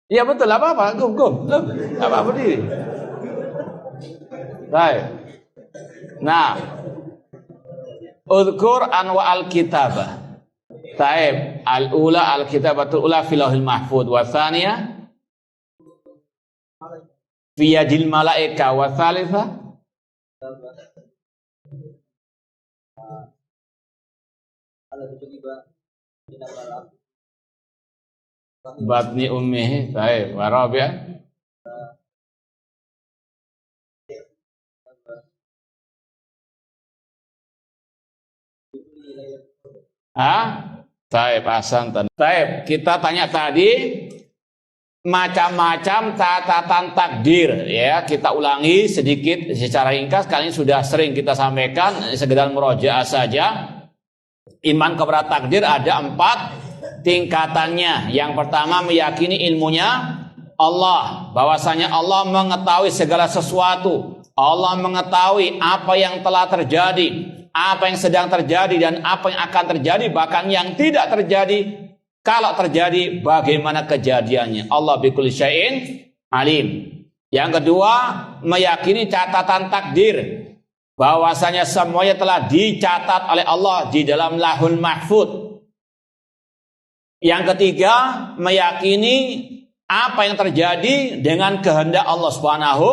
Ya betul, apa-apa, gum. Apa-apa diri. Baik. Nah, udhkur anwa'al kitabah. Taib, al-ula al-kitabatul ula fil lauhil mahfuz wa tsaniyah fi yadil malaika wa tsalitsa Batni ummihi, baik, warabi'ah. Taib, ahsantan. Taib, kita tanya tadi macam-macam catatan takdir, ya. Kita ulangi sedikit secara ringkas, kali ini sudah sering kita sampaikan, sekedar murojaah saja. Iman kepada takdir ada 4 tingkatannya. Yang pertama, meyakini ilmunya Allah, bahwasanya Allah mengetahui segala sesuatu. Allah mengetahui apa yang telah terjadi, apa yang sedang terjadi, dan apa yang akan terjadi, bahkan yang tidak terjadi. Kalau terjadi, bagaimana kejadiannya. Allah bikulli syai'in alim. Yang kedua, meyakini catatan takdir, bahwasanya semuanya telah dicatat oleh Allah di dalam Lauhul Mahfuz. Yang ketiga, meyakini apa yang terjadi dengan kehendak Allah Subhanahu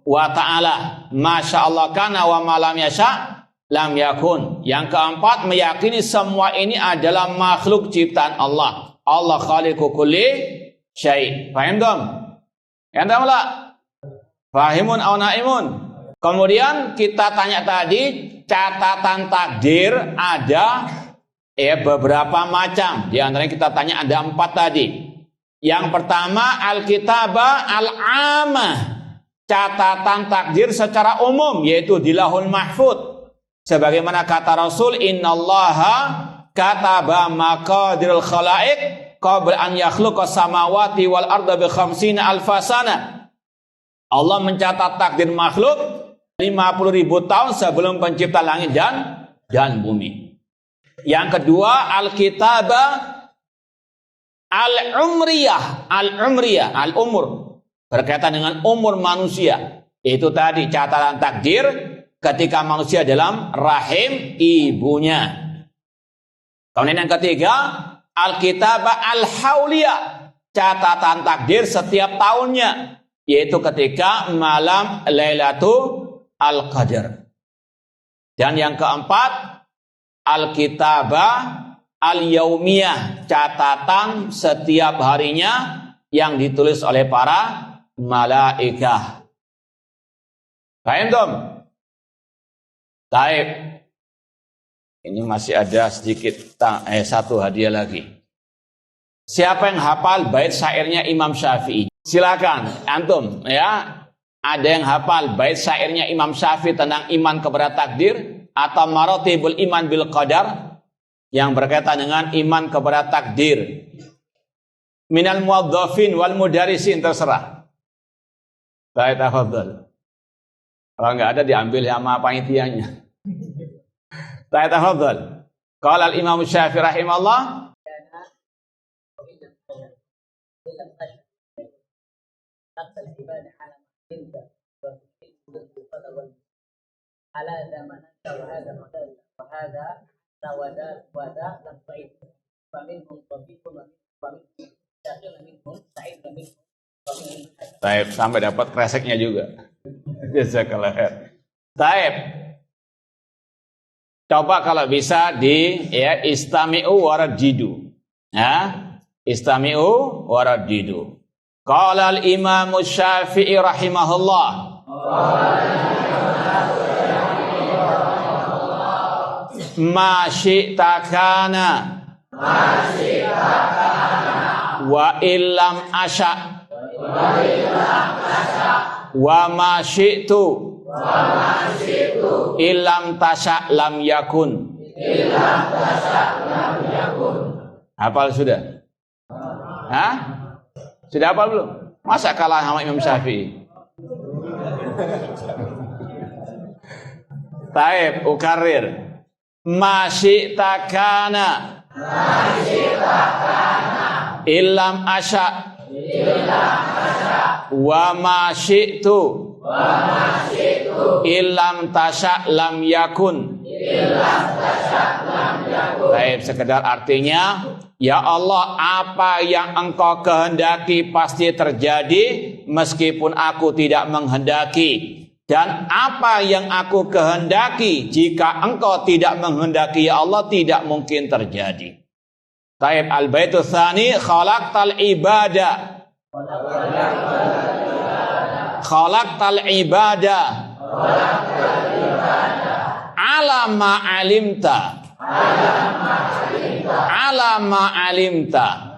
wa ta'ala. Masya Allah kana wa ma lam yasha' lam yakun. Yang keempat, meyakini semua ini adalah makhluk ciptaan Allah. Allah khaliqu kulli syai'. Paham dong? Anda mula? Fahimun aw naimun? Kemudian kita tanya tadi, catatan takdir ada beberapa macam. Di antaranya kita tanya ada 4 tadi. Yang pertama, al-kitabah al-amah, catatan takdir secara umum, yaitu di Lauhul Mahfuz. Sebagaimana kata Rasul, innallaha kataba maqadirul khalaiq qabla an yakhluqas samawati wal arda bi 50 alfasana. Allah mencatat takdir makhluk 50.000 tahun sebelum pencipta langit dan bumi. Yang kedua, al-kitabah al-umriyah, al-umur, berkaitan dengan umur manusia. Itu tadi catatan takdir ketika manusia dalam rahim ibunya. Kemudian yang ketiga, al-kitabah al-hauliyah, catatan takdir setiap tahunnya, yaitu ketika malam Lailatul Qadar. Dan yang keempat, al-kitabah al-yaumiyah, catatan setiap harinya yang ditulis oleh para malaikah. Paham dong? Taib. Ini masih ada sedikit satu hadiah lagi. Siapa yang hafal bait syairnya Imam Syafi'i? Silakan antum, ya. Ada yang hafal bait syairnya Imam Syafi'i tentang iman kepada takdir atau maratibul iman bil qadar yang berkaitan dengan iman kepada takdir? Minal muwadzafin wal mudarisin, terserah. Baik, tafadhol. Kalau enggak ada diambil sama panitianya. Baik, tafadhol. Qala al-Imam Syafi'i rahimahullah, Taib, sampai dapat kreseknya juga. Jazakallah khair. Taib. Coba kalau bisa istami'u waradidu. Ya, istami'u waradidu. Qala al-Imam Syafi'i rahimahullah, ma syi'ta kana wa illam asya wa ma syi'tu illam tasya lam yakun. Hafal sudah? Hah? Sudah hafal belum? Masa kalah sama Imam Syafi'i? Taib, ukarir. Ma syi'ta kana illam asya wa ma syi'tu illam tasya lam yakun. Baik, sekedar artinya, ya Allah, apa yang engkau kehendaki pasti terjadi meskipun aku tidak menghendaki. Dan apa yang aku kehendaki, jika engkau tidak menghendaki ya Allah, tidak mungkin terjadi. Taib al-baitu tsani, khalaqtal ibadah. Khalaqtal ibadah. Ala ma alimta. Ala ma alimta.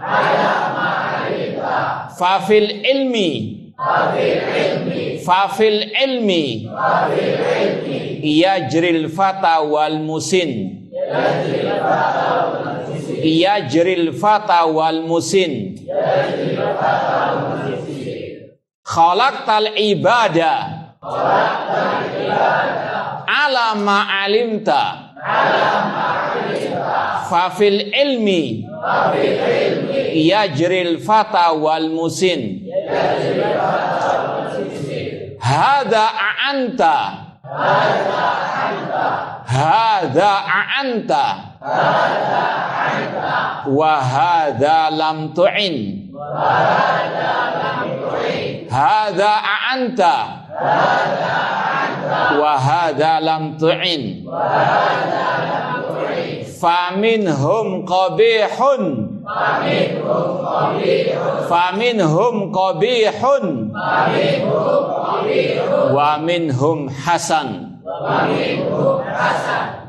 Fafil ilmi. Fafil ilmi yajril fata wal musin. Yajril fata wal musin. Khalaqtal ibadah ala ma alimta. Fafil ilmi yajril fata wal musin. Hada a'anta. Hada a'anta. Wa hada lam tu'in. Hada a'anta. Wa hada lam tu'in. Faminhum qabihun. Faminhum qabihun. Wa minhum hasan.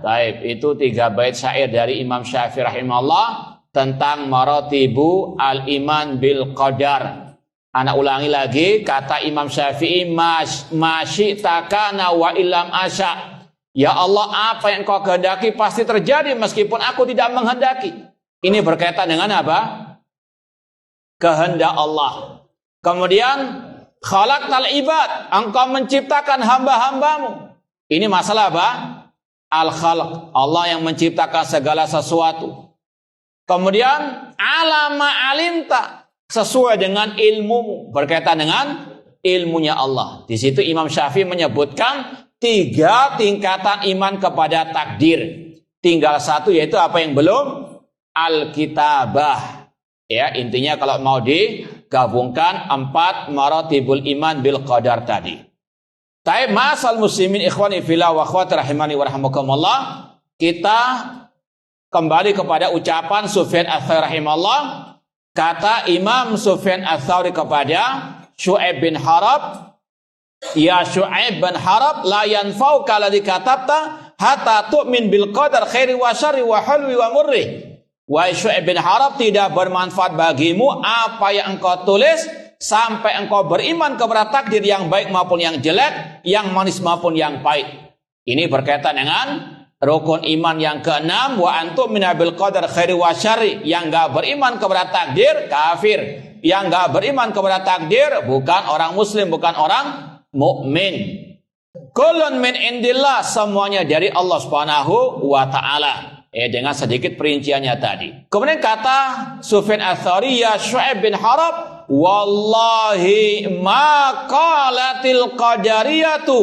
Baik, itu 3 bait syair dari Imam Syafi'i rahimahullah tentang maratibu al-iman bil qadar. Anak ulangi lagi kata Imam Syafi'i, masyi'ta kana wa illam asya. Ya Allah, apa yang kau kehendaki pasti terjadi meskipun aku tidak menghendaki. Ini berkaitan dengan apa? Kehendak Allah. Kemudian khalaqtal ibad, engkau menciptakan hamba-hambamu. Ini masalah apa? Al-khalq, Allah yang menciptakan segala sesuatu. Kemudian alama alimta, sesuai dengan ilmumu, berkaitan dengan ilmunya Allah. Di situ Imam Syafi'i menyebutkan 3 tingkatan iman kepada takdir. Tinggal 1, yaitu apa yang belum? Al-kitabah. Ya, intinya kalau mau digabungkan 4 maratibul iman bil qadar tadi. Taib masal muslimin ikhwani fillah wa akhwati rahimani wa rahmakumullah. Kita kembali kepada ucapan Sufyan ats-Tsauri rahimahullah. Kata Imam Sufyan ats-Tsauri kepada Syu'aib bin Harab, ya Syu'aib bin Harab, la yanfa'uka alladhi katabta hatta tu'min bil qadar khairi wa syarri wa hulwi wa murri. Wahai Syu'aib bin Harab, tidak bermanfaat bagimu apa yang engkau tulis sampai engkau beriman kepada takdir yang baik maupun yang jelek, yang manis maupun yang pahit. Ini berkaitan dengan rukun iman yang ke-6, wa antum minabil qadar khairi wa syarri. Yang enggak beriman kepada takdir kafir. Yang enggak beriman kepada takdir bukan orang muslim, bukan orang mukmin. Kullun min indillah, semuanya dari Allah Subhanahu wa taala. Dengan sedikit perinciannya tadi. Kemudian kata Sufyan ats-Tsauri, ya Syu'aib bin Harab, wallahi ma qalatil qadariyatu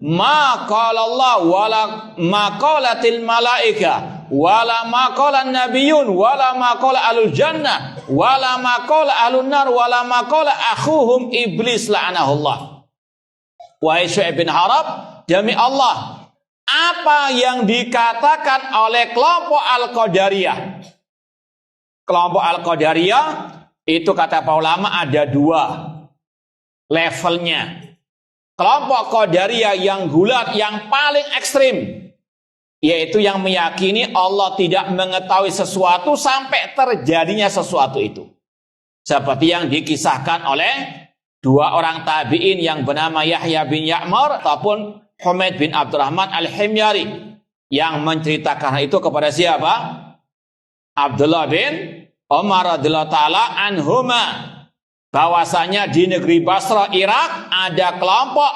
ma qala Allah wala ma qalatil malaika wala ma qala nabiyyun wala ma qala alul jannah wala ma qala alun nar wala ma qala akhuhum iblis la'anahullah. Wahai Syu'aib bin Harab, demi Allah, apa yang dikatakan oleh kelompok Al-Qadariyah. Kelompok Al-Qadariyah itu kata para ulama ada 2 levelnya. Kelompok Qadariyah yang gulat, yang paling ekstrim, yaitu yang meyakini Allah tidak mengetahui sesuatu sampai terjadinya sesuatu itu. Seperti yang dikisahkan oleh 2 orang tabi'in yang bernama Yahya bin Ya'mar ataupun Humaid bin Abdurrahman al-Himyari, yang menceritakan itu kepada siapa? Abdullah bin Umar radhiyallahu taala anhuma, bahwasanya di negeri Basra Irak ada kelompok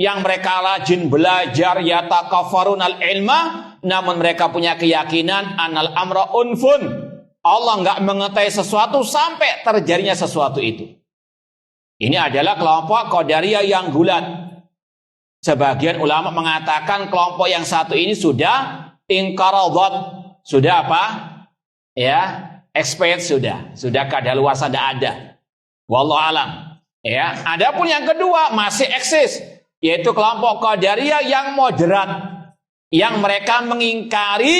yang mereka rajin belajar, yatakaffarun al-ilma, namun mereka punya keyakinan anal amra unfun, Allah enggak mengetahui sesuatu sampai terjadinya sesuatu itu. Ini adalah kelompok Qadariyah yang gulat. Sebagian ulama mengatakan kelompok yang satu ini sudah inqaradat, sudah apa? Ya, expired sudah kadaluarsa, tidak ada. Wallahu alam. Ya, adapun yang kedua masih eksis. yaitu kelompok Qadariyah yang moderat, yang mereka mengingkari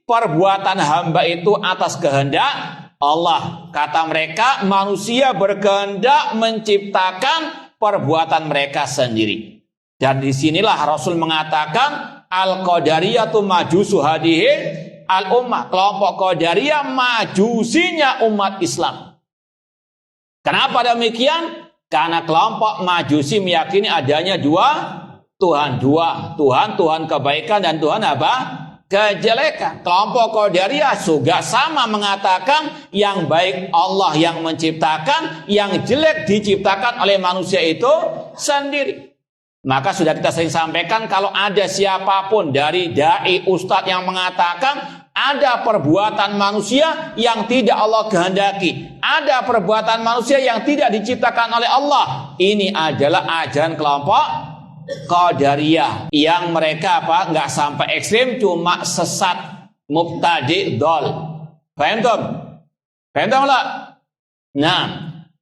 perbuatan hamba itu atas kehendak Allah. Kata mereka, manusia berkehendak menciptakan perbuatan mereka sendiri. Dan disinilah Rasul mengatakan, Al-Qadariyatu majusu hadihi al-ummah. Kelompok Qadariyah majusinya umat Islam. Kenapa demikian? Karena kelompok majusi meyakini adanya dua Tuhan. Tuhan kebaikan dan Tuhan apa? Kejelekan. Kelompok Qadariyah juga sama mengatakan yang baik Allah yang menciptakan, yang jelek diciptakan oleh manusia itu sendiri. Maka sudah kita sering sampaikan, kalau ada siapapun dari dai ustadz yang mengatakan ada perbuatan manusia yang tidak Allah kehendaki, ada perbuatan manusia yang tidak diciptakan oleh Allah, ini adalah ajaran kelompok Qadariyah yang mereka apa? Nggak sampai ekstrim, cuma sesat, mubtadi, dol. Paham tom? Paham tom lah? Nah,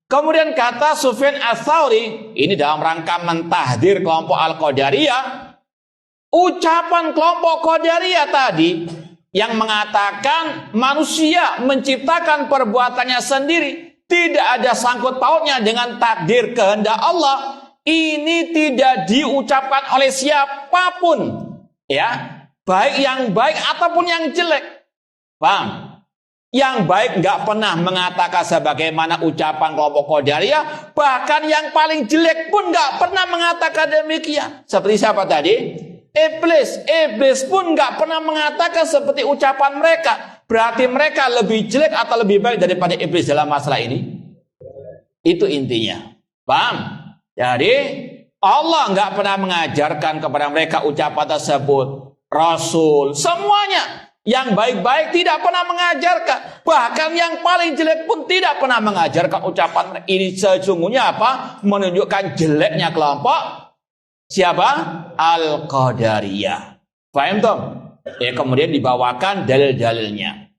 kemudian kata Sufyan Ats-Tsauri, ini dalam rangka mentahdir kelompok Al-Qadariyah, ucapan kelompok Qadariyah tadi yang mengatakan manusia menciptakan perbuatannya sendiri, tidak ada sangkut pautnya dengan takdir kehendak Allah, ini tidak diucapkan oleh siapapun, ya, baik yang baik ataupun yang jelek. Paham? Yang baik nggak pernah mengatakan sebagaimana ucapan kelompok Qadariyah, bahkan yang paling jelek pun nggak pernah mengatakan demikian. Seperti siapa tadi? Iblis pun nggak pernah mengatakan seperti ucapan mereka. Berarti mereka lebih jelek atau lebih baik daripada iblis dalam masalah ini? Itu intinya. Paham? Jadi Allah nggak pernah mengajarkan kepada mereka ucapan tersebut. Rasul semuanya yang baik-baik tidak pernah mengajarkan. Bahkan yang paling jelek pun tidak pernah mengajarkan ucapan mereka. Ini sesungguhnya apa? Menunjukkan jeleknya kelompok siapa? Al-Qadariyah. Paham toh? Ya, kemudian dibawakan dalil-dalilnya.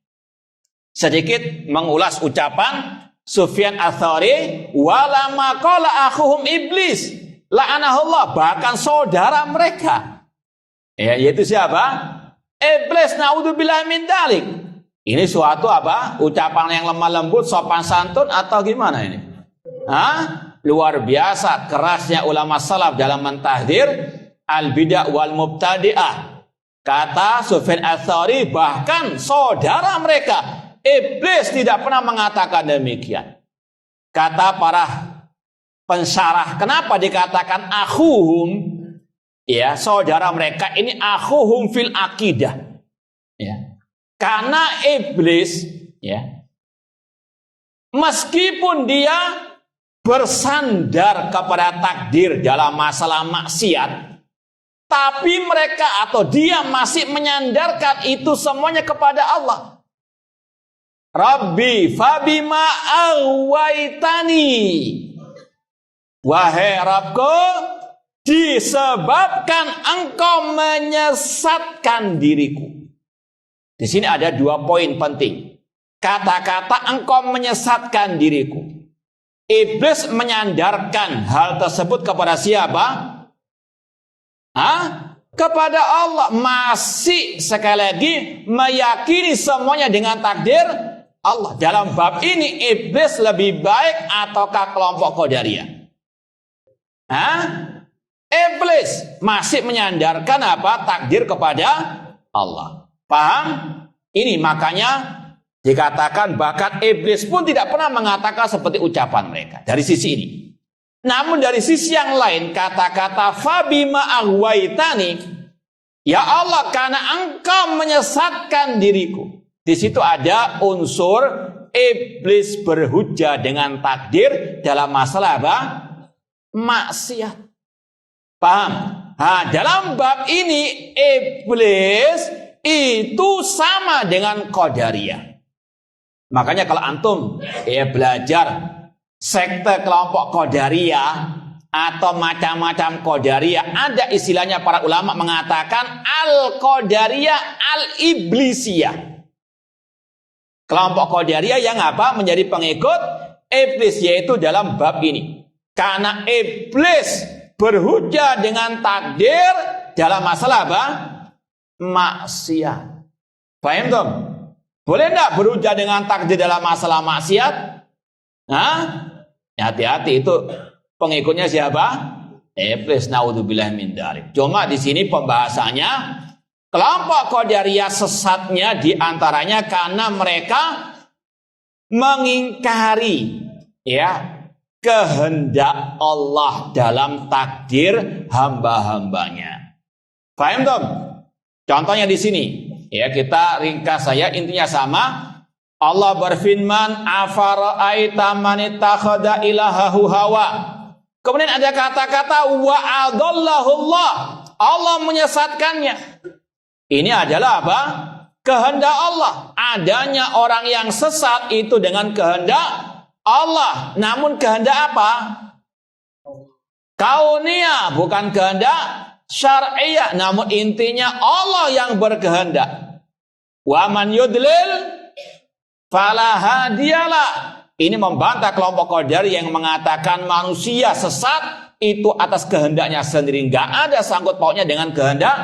Sedikit mengulas ucapan Sufyan Ats-Tsauri, walama qala akhuhum iblis la'anahullah, bahkan saudara mereka. Ya, yaitu siapa? Iblis, naudzubillah min dzalik. Ini suatu apa? Ucapan yang lemah lembut, sopan santun atau gimana ini? Hah? Luar biasa kerasnya ulama salaf dalam mentahdir al-bid'ah wal mubtadi'ah. Kata Sufyan Ats-Tsauri, bahkan saudara mereka Iblis tidak pernah mengatakan demikian. Kata para pensyarah, kenapa dikatakan akhuhum? Ya, saudara mereka ini akhuhum fil akidah. Ya. Karena iblis, ya, meskipun dia bersandar kepada takdir dalam masalah maksiat, tapi mereka atau dia masih menyandarkan itu semuanya kepada Allah. Rabbi fabima aghwaytani, wahai Rabbku, disebabkan engkau menyesatkan diriku. Di sini ada dua poin penting. Kata-kata engkau menyesatkan diriku. Iblis menyandarkan hal tersebut kepada siapa? Kepada Allah. Masih sekali lagi meyakini semuanya dengan takdir Allah. Dalam bab ini iblis lebih baik ataukah kelompok Qadariyah? Iblis masih menyandarkan apa? Takdir kepada Allah. Paham? Ini makanya dikatakan bahkan iblis pun tidak pernah mengatakan seperti ucapan mereka. Dari sisi ini. Namun dari sisi yang lain, kata-kata fabima aghwaytani, ya Allah, karena engkau menyesatkan diriku. Di situ ada unsur iblis berhujjah dengan takdir dalam masalah apa? Maksiat. Paham? Dalam bab ini iblis itu sama dengan Qadariyah. Makanya kalau antum belajar sekte kelompok Qadariyah atau macam-macam Qadariyah, ada istilahnya para ulama mengatakan al-Qadariyah al-Iblisiyah. Kelompok Qadariyah yang apa? Menjadi pengikut iblis, yaitu dalam bab ini. Karena iblis berhujjah dengan takdir dalam masalah apa? Maksiat. Paham dong? Boleh enggak berhujjah dengan takdir dalam masalah maksiat? Hah? Hati-hati, itu pengikutnya siapa? Iblis, naudzubillah min dzalik. Cuma di sini pembahasannya kelompok Qadariyah sesatnya diantaranya karena mereka mengingkari ya kehendak Allah dalam takdir hamba-hambanya. Paham dong? Contohnya di sini, ya kita ringkas saja, intinya sama. Allah berfirman, afara'aita man ittakhadha ilahahu hawa. Kemudian ada kata-kata wa adallahullah. Allah menyesatkannya. Ini adalah apa? Kehendak Allah. Adanya orang yang sesat itu dengan kehendak Allah. Namun kehendak apa? Kauniyah, bukan kehendak syar'iyah. Namun intinya Allah yang berkehendak. Wa man yudlil fala hadiyalah. Ini membantah kelompok Qadariyah yang mengatakan manusia sesat itu atas kehendaknya sendiri. Nggak ada sangkut pautnya dengan kehendak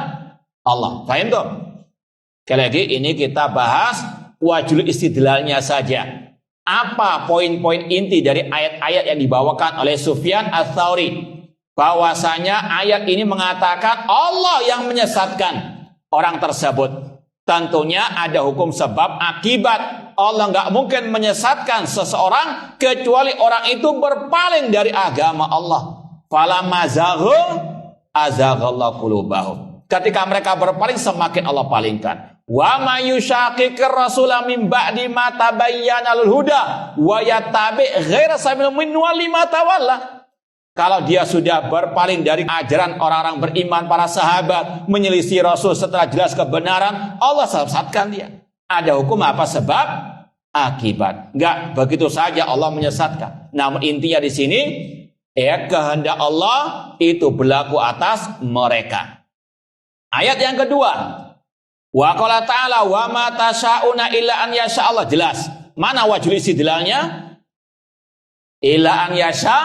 Allah. Paham tuh? Sekali lagi ini kita bahas wajul istidlalnya saja. Apa poin-poin inti dari ayat-ayat yang dibawakan oleh Sufyan Ats-Tsauri? Bahwasanya ayat ini mengatakan Allah yang menyesatkan orang tersebut. Tentunya ada hukum sebab akibat. Allah nggak mungkin menyesatkan seseorang kecuali orang itu berpaling dari agama Allah. Falamma zaghu azaghallahu qulubahum. Ketika mereka berpaling semakin Allah palingkan. Wa may yushaqiqir rasula min ba'di ma tabayyana lahul huda wa yattabi' ghaira sabilil mu'minin walima tawalla. Kalau dia sudah berpaling dari ajaran orang-orang beriman, para sahabat, menyelisih Rasul setelah jelas kebenaran, Allah sesatkan dia. Ada hukum apa? Sebab akibat. Enggak begitu saja Allah menyesatkan. Namun intinya di sini, ya kehendak Allah itu berlaku atas mereka. Ayat yang kedua, wa qala ta'ala wa ma tasyauna illa an yasha Allah. Jelas. Mana wajul istidlalnya? Illa an yasha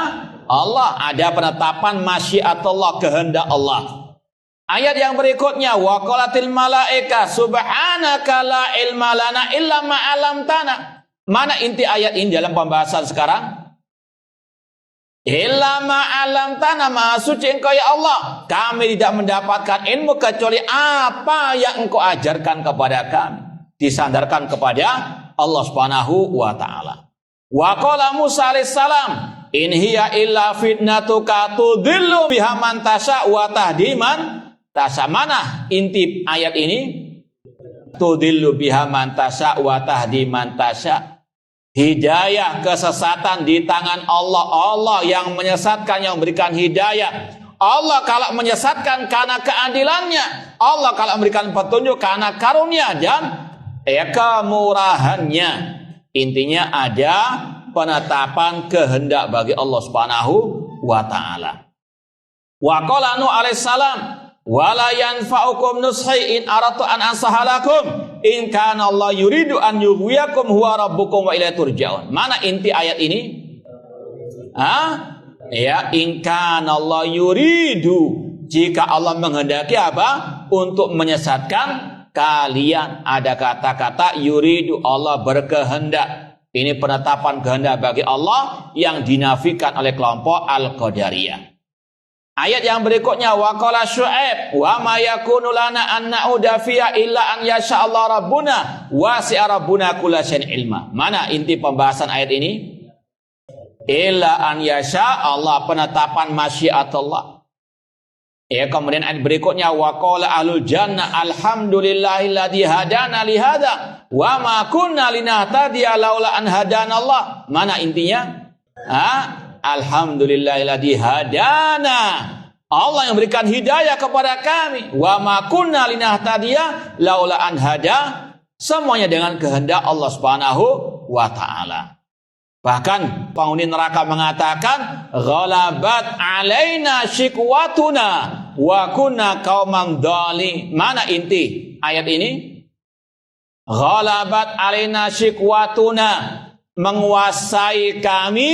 Allah, ada penetapan masyiatullah, kehendak Allah. Ayat yang berikutnya, wa qalatil malaika subhanaka la ilma lana illa ma 'allamtana. Mana inti ayat ini dalam pembahasan sekarang? Illa ma 'allamtana, maha suci engkau ya Allah. Kami tidak mendapatkan ilmu kecuali apa yang engkau ajarkan kepada kami. Disandarkan kepada Allah Subhanahu wa taala. Wa qala Musa alaihissalam, in hiya illa fitnatuka tudillu biha man tasya wa tahdi man tasya. Mana inti ayat ini? Tudillu biha man tasya wa tahdi man tasya. Hidayah, kesesatan di tangan Allah. Allah yang menyesatkan, yang memberikan hidayah. Allah kalau menyesatkan karena keadilannya. Allah kalau memberikan petunjuk karena karunia dan kemurahannya. Intinya ada penetapan kehendak bagi Allah Subhanahu wa taala. Wa qala Nuh alaihissalam, wala yanfa'ukum nushi in aratu an ansahalakum in kana Allah yuridu an yughwiyakum huwa rabbukum wa ilaihi turja'un. Mana inti ayat ini? Ya, in kana Allah yuridu, jika Allah menghendaki apa? Untuk menyesatkan kalian. Ada kata-kata yuridu, Allah berkehendak. Ini penetapan kehendak bagi Allah yang dinafikan oleh kelompok Al-Qadariyah. Ayat yang berikutnya, wa qala Syu'aib wa ma yakunu lana an na'uda fiha illa an yasha Allah rabbuna wasi'a rabbuna kullasyai'in ilma. Mana inti pembahasan ayat ini? Illa an yasha Allah, penetapan masyiatullah. Ya, kemudian ayat berikutnya, wa qala ahlul jannah alhamdulillahilladzi hadana li hadza wa ma kunna linahtadiya laula an hadanallah. Mana intinya? Alhamdulillahilladzi hadana. Allah yang berikan hidayah kepada kami. Wa ma kunna linahtadiya laula an hada. Semuanya dengan kehendak Allah Subhanahu wa taala. Bahkan penghuni neraka mengatakan, ghalabat alaina shikwatuna wa kunna qauman dhalin. Mana inti ayat ini? Ghalabat alaina shikwatuna, menguasai kami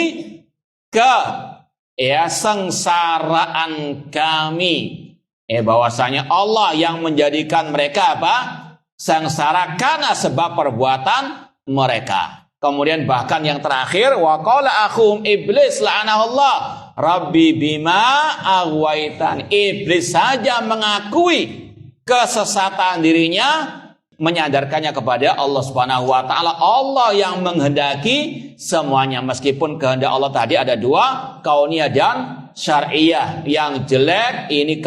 ya sengsaraan kami. Bahwasanya Allah yang menjadikan mereka apa? Sengsara karena sebab perbuatan mereka. Kemudian bahkan yang terakhir, wa qala akhum iblis la'anahullah rabbi bima aghwaitan. Iblis saja mengakui kesesatan dirinya, menyadarkannya kepada Allah Subhanahu wa taala. Allah yang menghendaki semuanya, meskipun kehendak Allah tadi ada dua, kauniyah dan syar'iyah. Yang jelek ini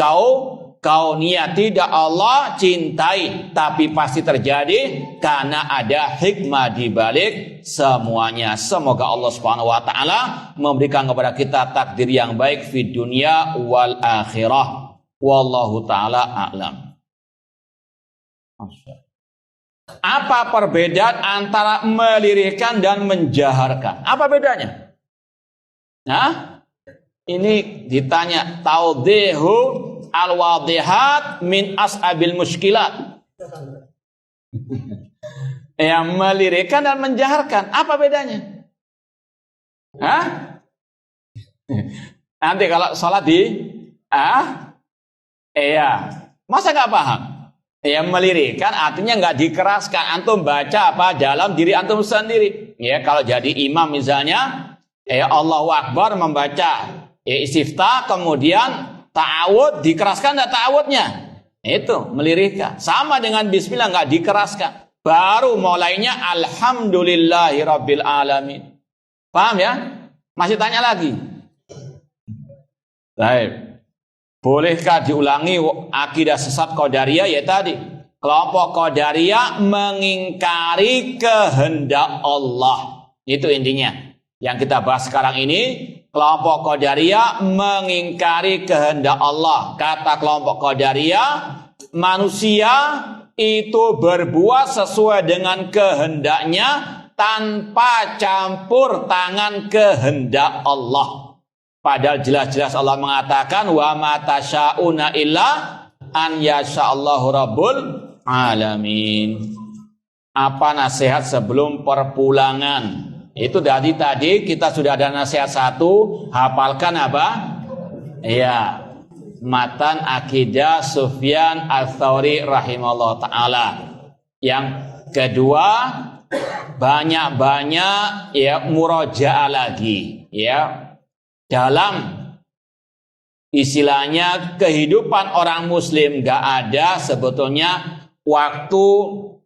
kauniyah, tidak Allah cintai, tapi pasti terjadi karena ada hikmah di balik semuanya. Semoga Allah Subhanahu wa taala memberikan kepada kita takdir yang baik di dunia wal akhirah. Wallahu taala a'lam. Apa perbedaan antara melirihkan dan menjaharkan? Apa bedanya? Nah, ini ditanya taudhihu al-wadihat min as'abil muskilat. Yang melirihkan dan menjaharkan, apa bedanya? Hah? Nanti kalau sholat masa nggak paham? Yang melirihkan artinya nggak dikeraskan. Antum baca apa dalam diri antum sendiri. Ya, kalau jadi imam misalnya, Allahu Akbar membaca istiftah, kemudian ta'awud, dikeraskan nggak ta'awudnya? Itu melirihkan. Sama dengan bismillah, nggak dikeraskan. Baru mulainya alhamdulillahi rabbil alamin. Paham ya? Masih tanya lagi? Baik. Bolehkah diulangi akidah sesat Qadariyah? Ya tadi, kelompok Qadariyah mengingkari kehendak Allah. Itu intinya. Yang kita bahas sekarang ini, kelompok Qadariyah mengingkari kehendak Allah. Kata kelompok Qadariyah, manusia itu berbuat sesuai dengan kehendaknya tanpa campur tangan kehendak Allah. Padahal jelas-jelas Allah mengatakan wa ma tasyauna illa an yasha'allahu rabbul alamin. Apa nasihat sebelum perpulangan? Itu tadi kita sudah ada nasihat satu, hafalkan apa? Iya. Matan Akidah Sufyan Ats-Tsauri rahimahullah taala. Yang kedua, banyak-banyak ya murojaah lagi, ya. Dalam istilahnya kehidupan orang muslim gak ada sebetulnya waktu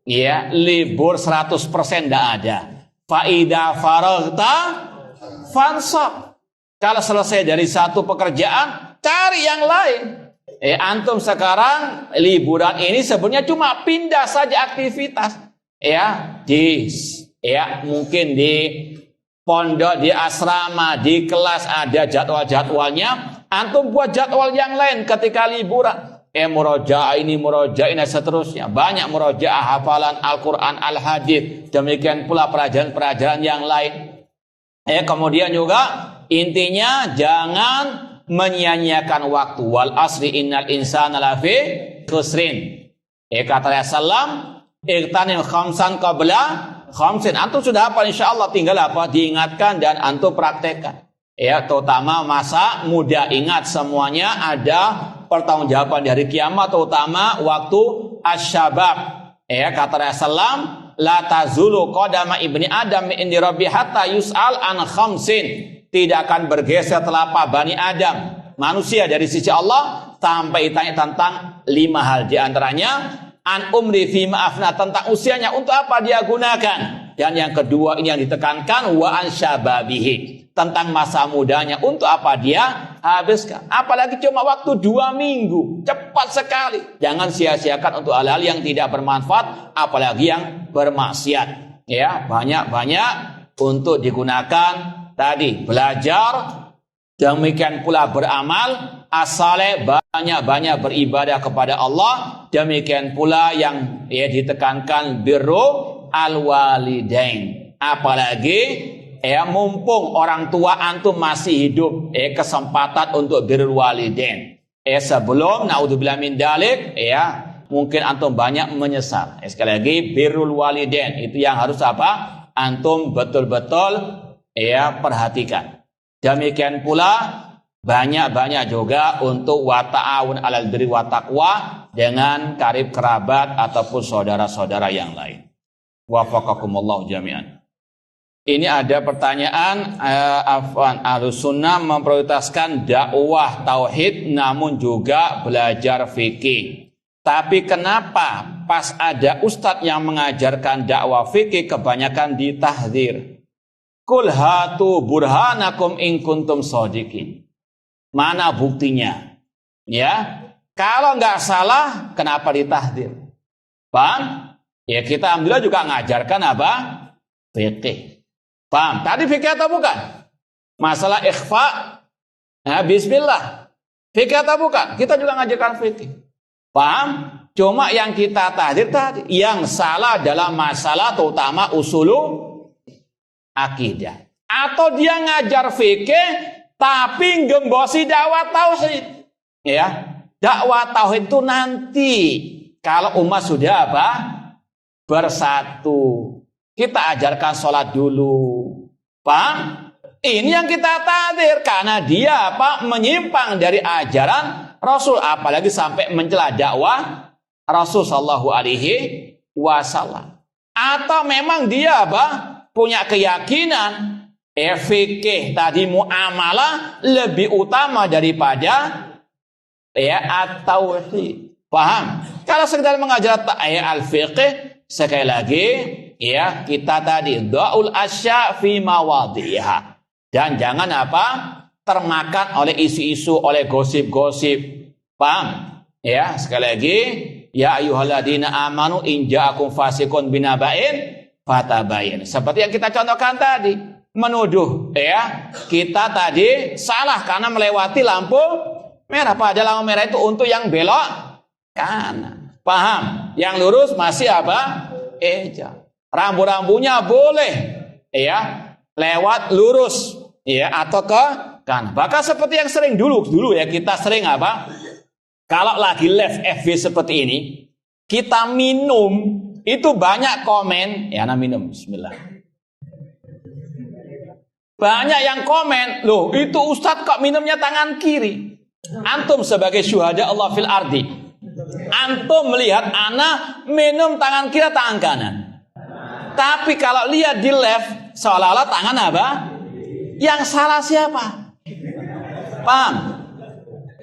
ya libur 100% gak ada. Faida faraghta fansab. Kalau selesai dari satu pekerjaan, cari yang lain. Antum sekarang liburan ini sebenarnya cuma pindah saja aktivitas. Mungkin di pondok, di asrama, di kelas ada jadwal-jadwalnya. Antum buat jadwal yang lain ketika liburan. Murojaah ini, murojaah ini, seterusnya. Banyak murojaah, hafalan Al-Quran, Al-Hadits. Demikian pula pelajaran-pelajaran yang lain. Kemudian juga intinya jangan menyia-nyiakan waktu. Wal asri innal insana lafi khusrin. Kata Rasulullah, iqtanim khamsan qabla khamsin. Antum sudah hafal insyaallah, tinggal apa? Diingatkan dan antum praktekkan. Terutama masa muda, ingat semuanya ada pertanggungjawaban di hari kiamat, terutama waktu asyabab. Kata Rasulullah, la tazulu qadama ibni adam min indi rabbi hatta yus'al an khamsin. Tidak akan bergeser telapak Bani Adam, manusia, dari sisi Allah sampai ditanya tentang 5 hal. Di antaranya an umri fi ma'afna, tentang usianya untuk apa dia gunakan. Dan yang kedua ini yang ditekankan, wa an syababihi, tentang masa mudanya untuk apa dia habiskan. Apalagi cuma waktu 2 minggu, cepat sekali. Jangan sia-siakan untuk hal-hal yang tidak bermanfaat, apalagi yang bermaksiat. Banyak-banyak untuk digunakan. Tadi belajar, demikian pula beramal as-saleh, banyak-banyak beribadah kepada Allah. Demikian pula yang ditekankan birru al-walidain. Apalagi mumpung orang tua antum masih hidup, kesempatan untuk birrul walidain. Sebelum naudzubillah min dalik, mungkin antum banyak menyesal. Sekali lagi, birrul walidain itu yang harus antum betul-betul perhatikan. Demikian pula banyak-banyak juga untuk wa ta'awun 'alal birri wa taqwa dengan karib kerabat ataupun saudara-saudara yang lain. Wafaqakumullah jami'an. Ini ada pertanyaan, Ahlussunnah memprioritaskan dakwah tauhid namun juga belajar fikih. Tapi kenapa pas ada ustadz yang mengajarkan dakwah fikih kebanyakan ditahdzir? Qul hatu burhanakum in kuntum shadiqin. Mana buktinya? Ya, kalau nggak salah, kenapa ditahdzir? Paham? Ya kita alhamdulillah juga ngajarkan apa? Fikih. Paham? Tadi fikih atau bukan? Masalah ikhfa, nah, bismillah. Fikih atau bukan? Kita juga ngajarkan fikih. Paham? Cuma yang kita tahdzir tadi, yang salah dalam masalah terutama usulu akidah. Atau dia ngajar fikih tapi gembosi dakwah tauhid. Ya, dakwah tauhid itu nanti kalau umat sudah apa? Bersatu. Kita ajarkan sholat dulu. Paham? Ini yang kita tahdzir karena dia apa? Menyimpang dari ajaran Rasul, apalagi sampai mencela dakwah Rasul sallallahu alaihi wasallam. Atau memang dia apa? Punya keyakinan fikih tadi muamalah lebih utama daripada ya at-tauhid. Paham? Kalau sekedar mengajar al-fiqh, sekali lagi ya kita tadi daul asya fi mawadhiha. Dan jangan apa? Termakan oleh isu-isu, oleh gosip-gosip. Paham? Ya, sekali lagi, ya ayyuhalladzina amanu in ja'akum fasiqun binaba'in fatabayyin. Seperti yang kita contohkan tadi. Menuduh ya kita tadi salah karena melewati lampu merah, padahal lampu merah itu untuk yang belok kanan. Paham? Yang lurus masih apa? Rambu-rambunya boleh ya lewat lurus ya atau ke kanan. Bahkan seperti yang sering dulu ya kita sering apa? Kalau lagi live FB seperti ini, kita minum itu banyak komen ya, minum bismillah. Banyak yang komen, loh itu Ustadz kok minumnya tangan kiri. Antum sebagai syuhada Allah fil ardi, antum melihat ana minum tangan kiri tangan kanan. Tapi kalau lihat di live seolah-olah tangan apa? Yang salah siapa? Paham?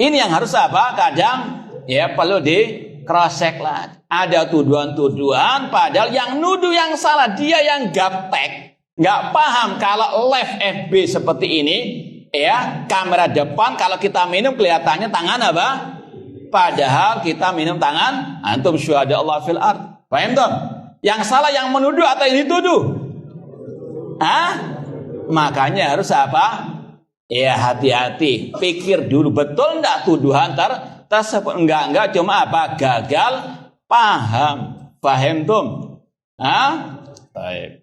Ini yang harus apa? Kadang ya perlu di cross check lah. Ada tuduhan-tuduhan padahal yang nuduh yang salah, dia yang gaptek. Nggak paham kalau live FB seperti ini ya, kamera depan kalau kita minum kelihatannya tangan apa? Padahal kita minum tangan antum syuhada Allah fil ard. Paham toh? Yang salah yang menuduh atau yang dituduh? Makanya harus apa? Ya hati-hati, pikir dulu betul enggak tuduhan tersebut. Enggak cuma apa? Gagal paham. Paham tuh? Baik.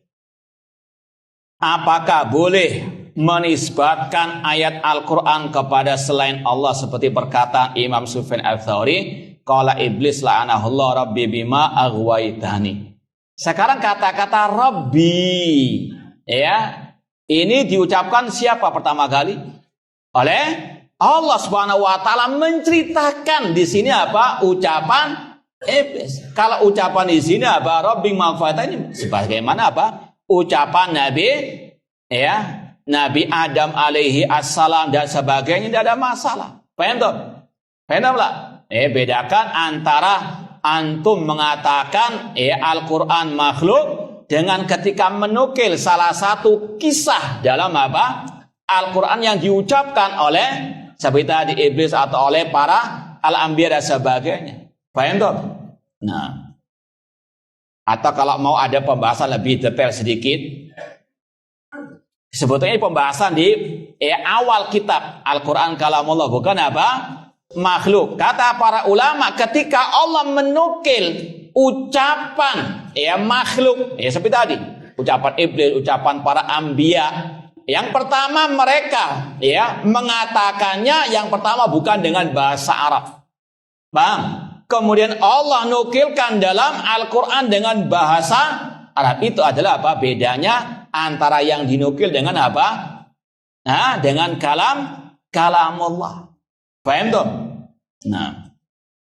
Apakah boleh menisbatkan ayat Al-Quran kepada selain Allah seperti perkataan Imam Sufyan Ats-Tsauri, qala iblis la'anahullah rabbi bima aghwaytani. Sekarang kata-kata Rabbi ya, ini diucapkan siapa pertama kali? Oleh Allah Subhanahu wa taala menceritakan di sini apa? Ucapan iblis. Kalau ucapan di sini apa? Rabbi maghfirtani sebagaimana apa? Ucapan Nabi ya, Nabi Adam alaihi assalam dan sebagainya, tidak ada masalah. Paham tuh? Paham lah? Bedakan antara antum mengatakan Al-Quran makhluk dengan ketika menukil salah satu kisah dalam apa? Al-Quran yang diucapkan oleh seperti tadi iblis atau oleh para al-anbiya dan sebagainya. Paham tuh? Nah, atau kalau mau ada pembahasan lebih detail sedikit, sebetulnya pembahasan di awal kitab Al-Quran kalamullah, bukan apa? Makhluk. Kata para ulama ketika Allah menukil ucapan makhluk seperti tadi, ucapan iblis, ucapan para anbiya, yang pertama mereka mengatakannya yang pertama bukan dengan bahasa Arab. Paham? Kemudian Allah nukilkan dalam Al-Quran dengan bahasa Arab. Itu adalah apa? Bedanya antara yang dinukil dengan apa? Dengan kalam kalamullah. Paham tuh? Nah,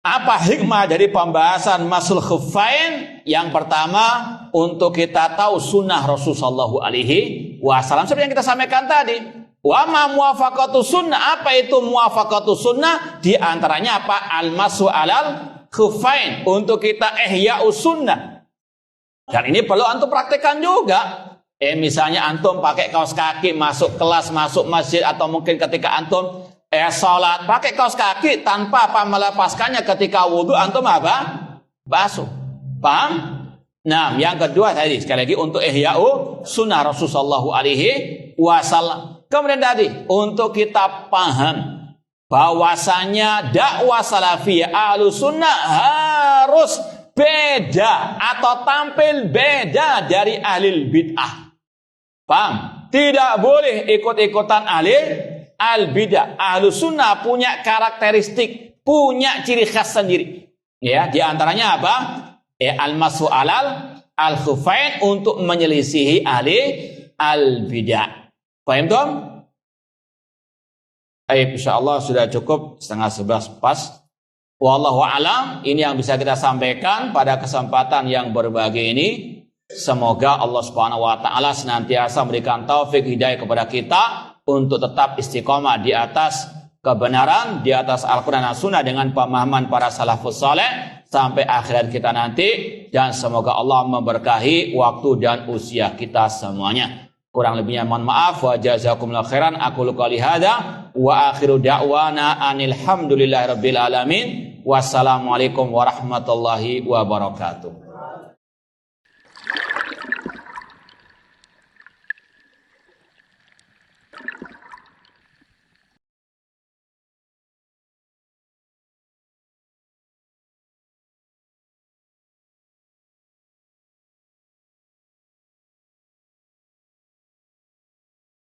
apa hikmah dari pembahasan masul khuffain? Yang pertama, untuk kita tahu sunnah Rasulullah SAW seperti yang kita sampaikan tadi. Wa ma muwafaqatu sunnah, apa itu muwafaqatu sunnah? Di antaranya apa? Al-masu alal khuffain, untuk kita ihya'us sunnah. Dan ini perlu antum praktekkan juga. Misalnya antum pakai kaos kaki masuk kelas, masuk masjid, atau mungkin ketika antum sholat pakai kaos kaki tanpa apa melepaskannya ketika wudhu, antum apa? Basuh. Paham? Nah, yang kedua tadi sekali lagi untuk ihya'u sunnah Rasulullah SAW. Kemudian tadi untuk kita paham bahwasanya dakwah salafiyah ahlus sunnah harus beda atau tampil beda dari ahli bid'ah. Paham? Tidak boleh ikut-ikutan ahli al-bid'ah. Ahlus sunnah punya karakteristik, punya ciri khas sendiri. Ya, di antaranya apa? Al-masu alal al-khuffain, untuk menyelisihi ahli al-bid'ah. Paham tuh? Baik, insyaallah sudah cukup, 10:30 pas. Wallahu a'lam. Ini yang bisa kita sampaikan pada kesempatan yang berbahagia ini. Semoga Allah Subhanahu wa taala senantiasa memberikan taufik hidayah kepada kita untuk tetap istiqomah di atas kebenaran, di atas Al-Qur'an dan Sunnah dengan pemahaman para salafus saleh sampai akhirat kita nanti, dan semoga Allah memberkahi waktu dan usia kita semuanya. Kurang lebihnya mohon maaf, wa jazakumullahu khairan. Aku qouli hadza wa akhiru da'wana anil hamdulillahirabbil alamin. Wassalamualaikum warahmatullahi wabarakatuh.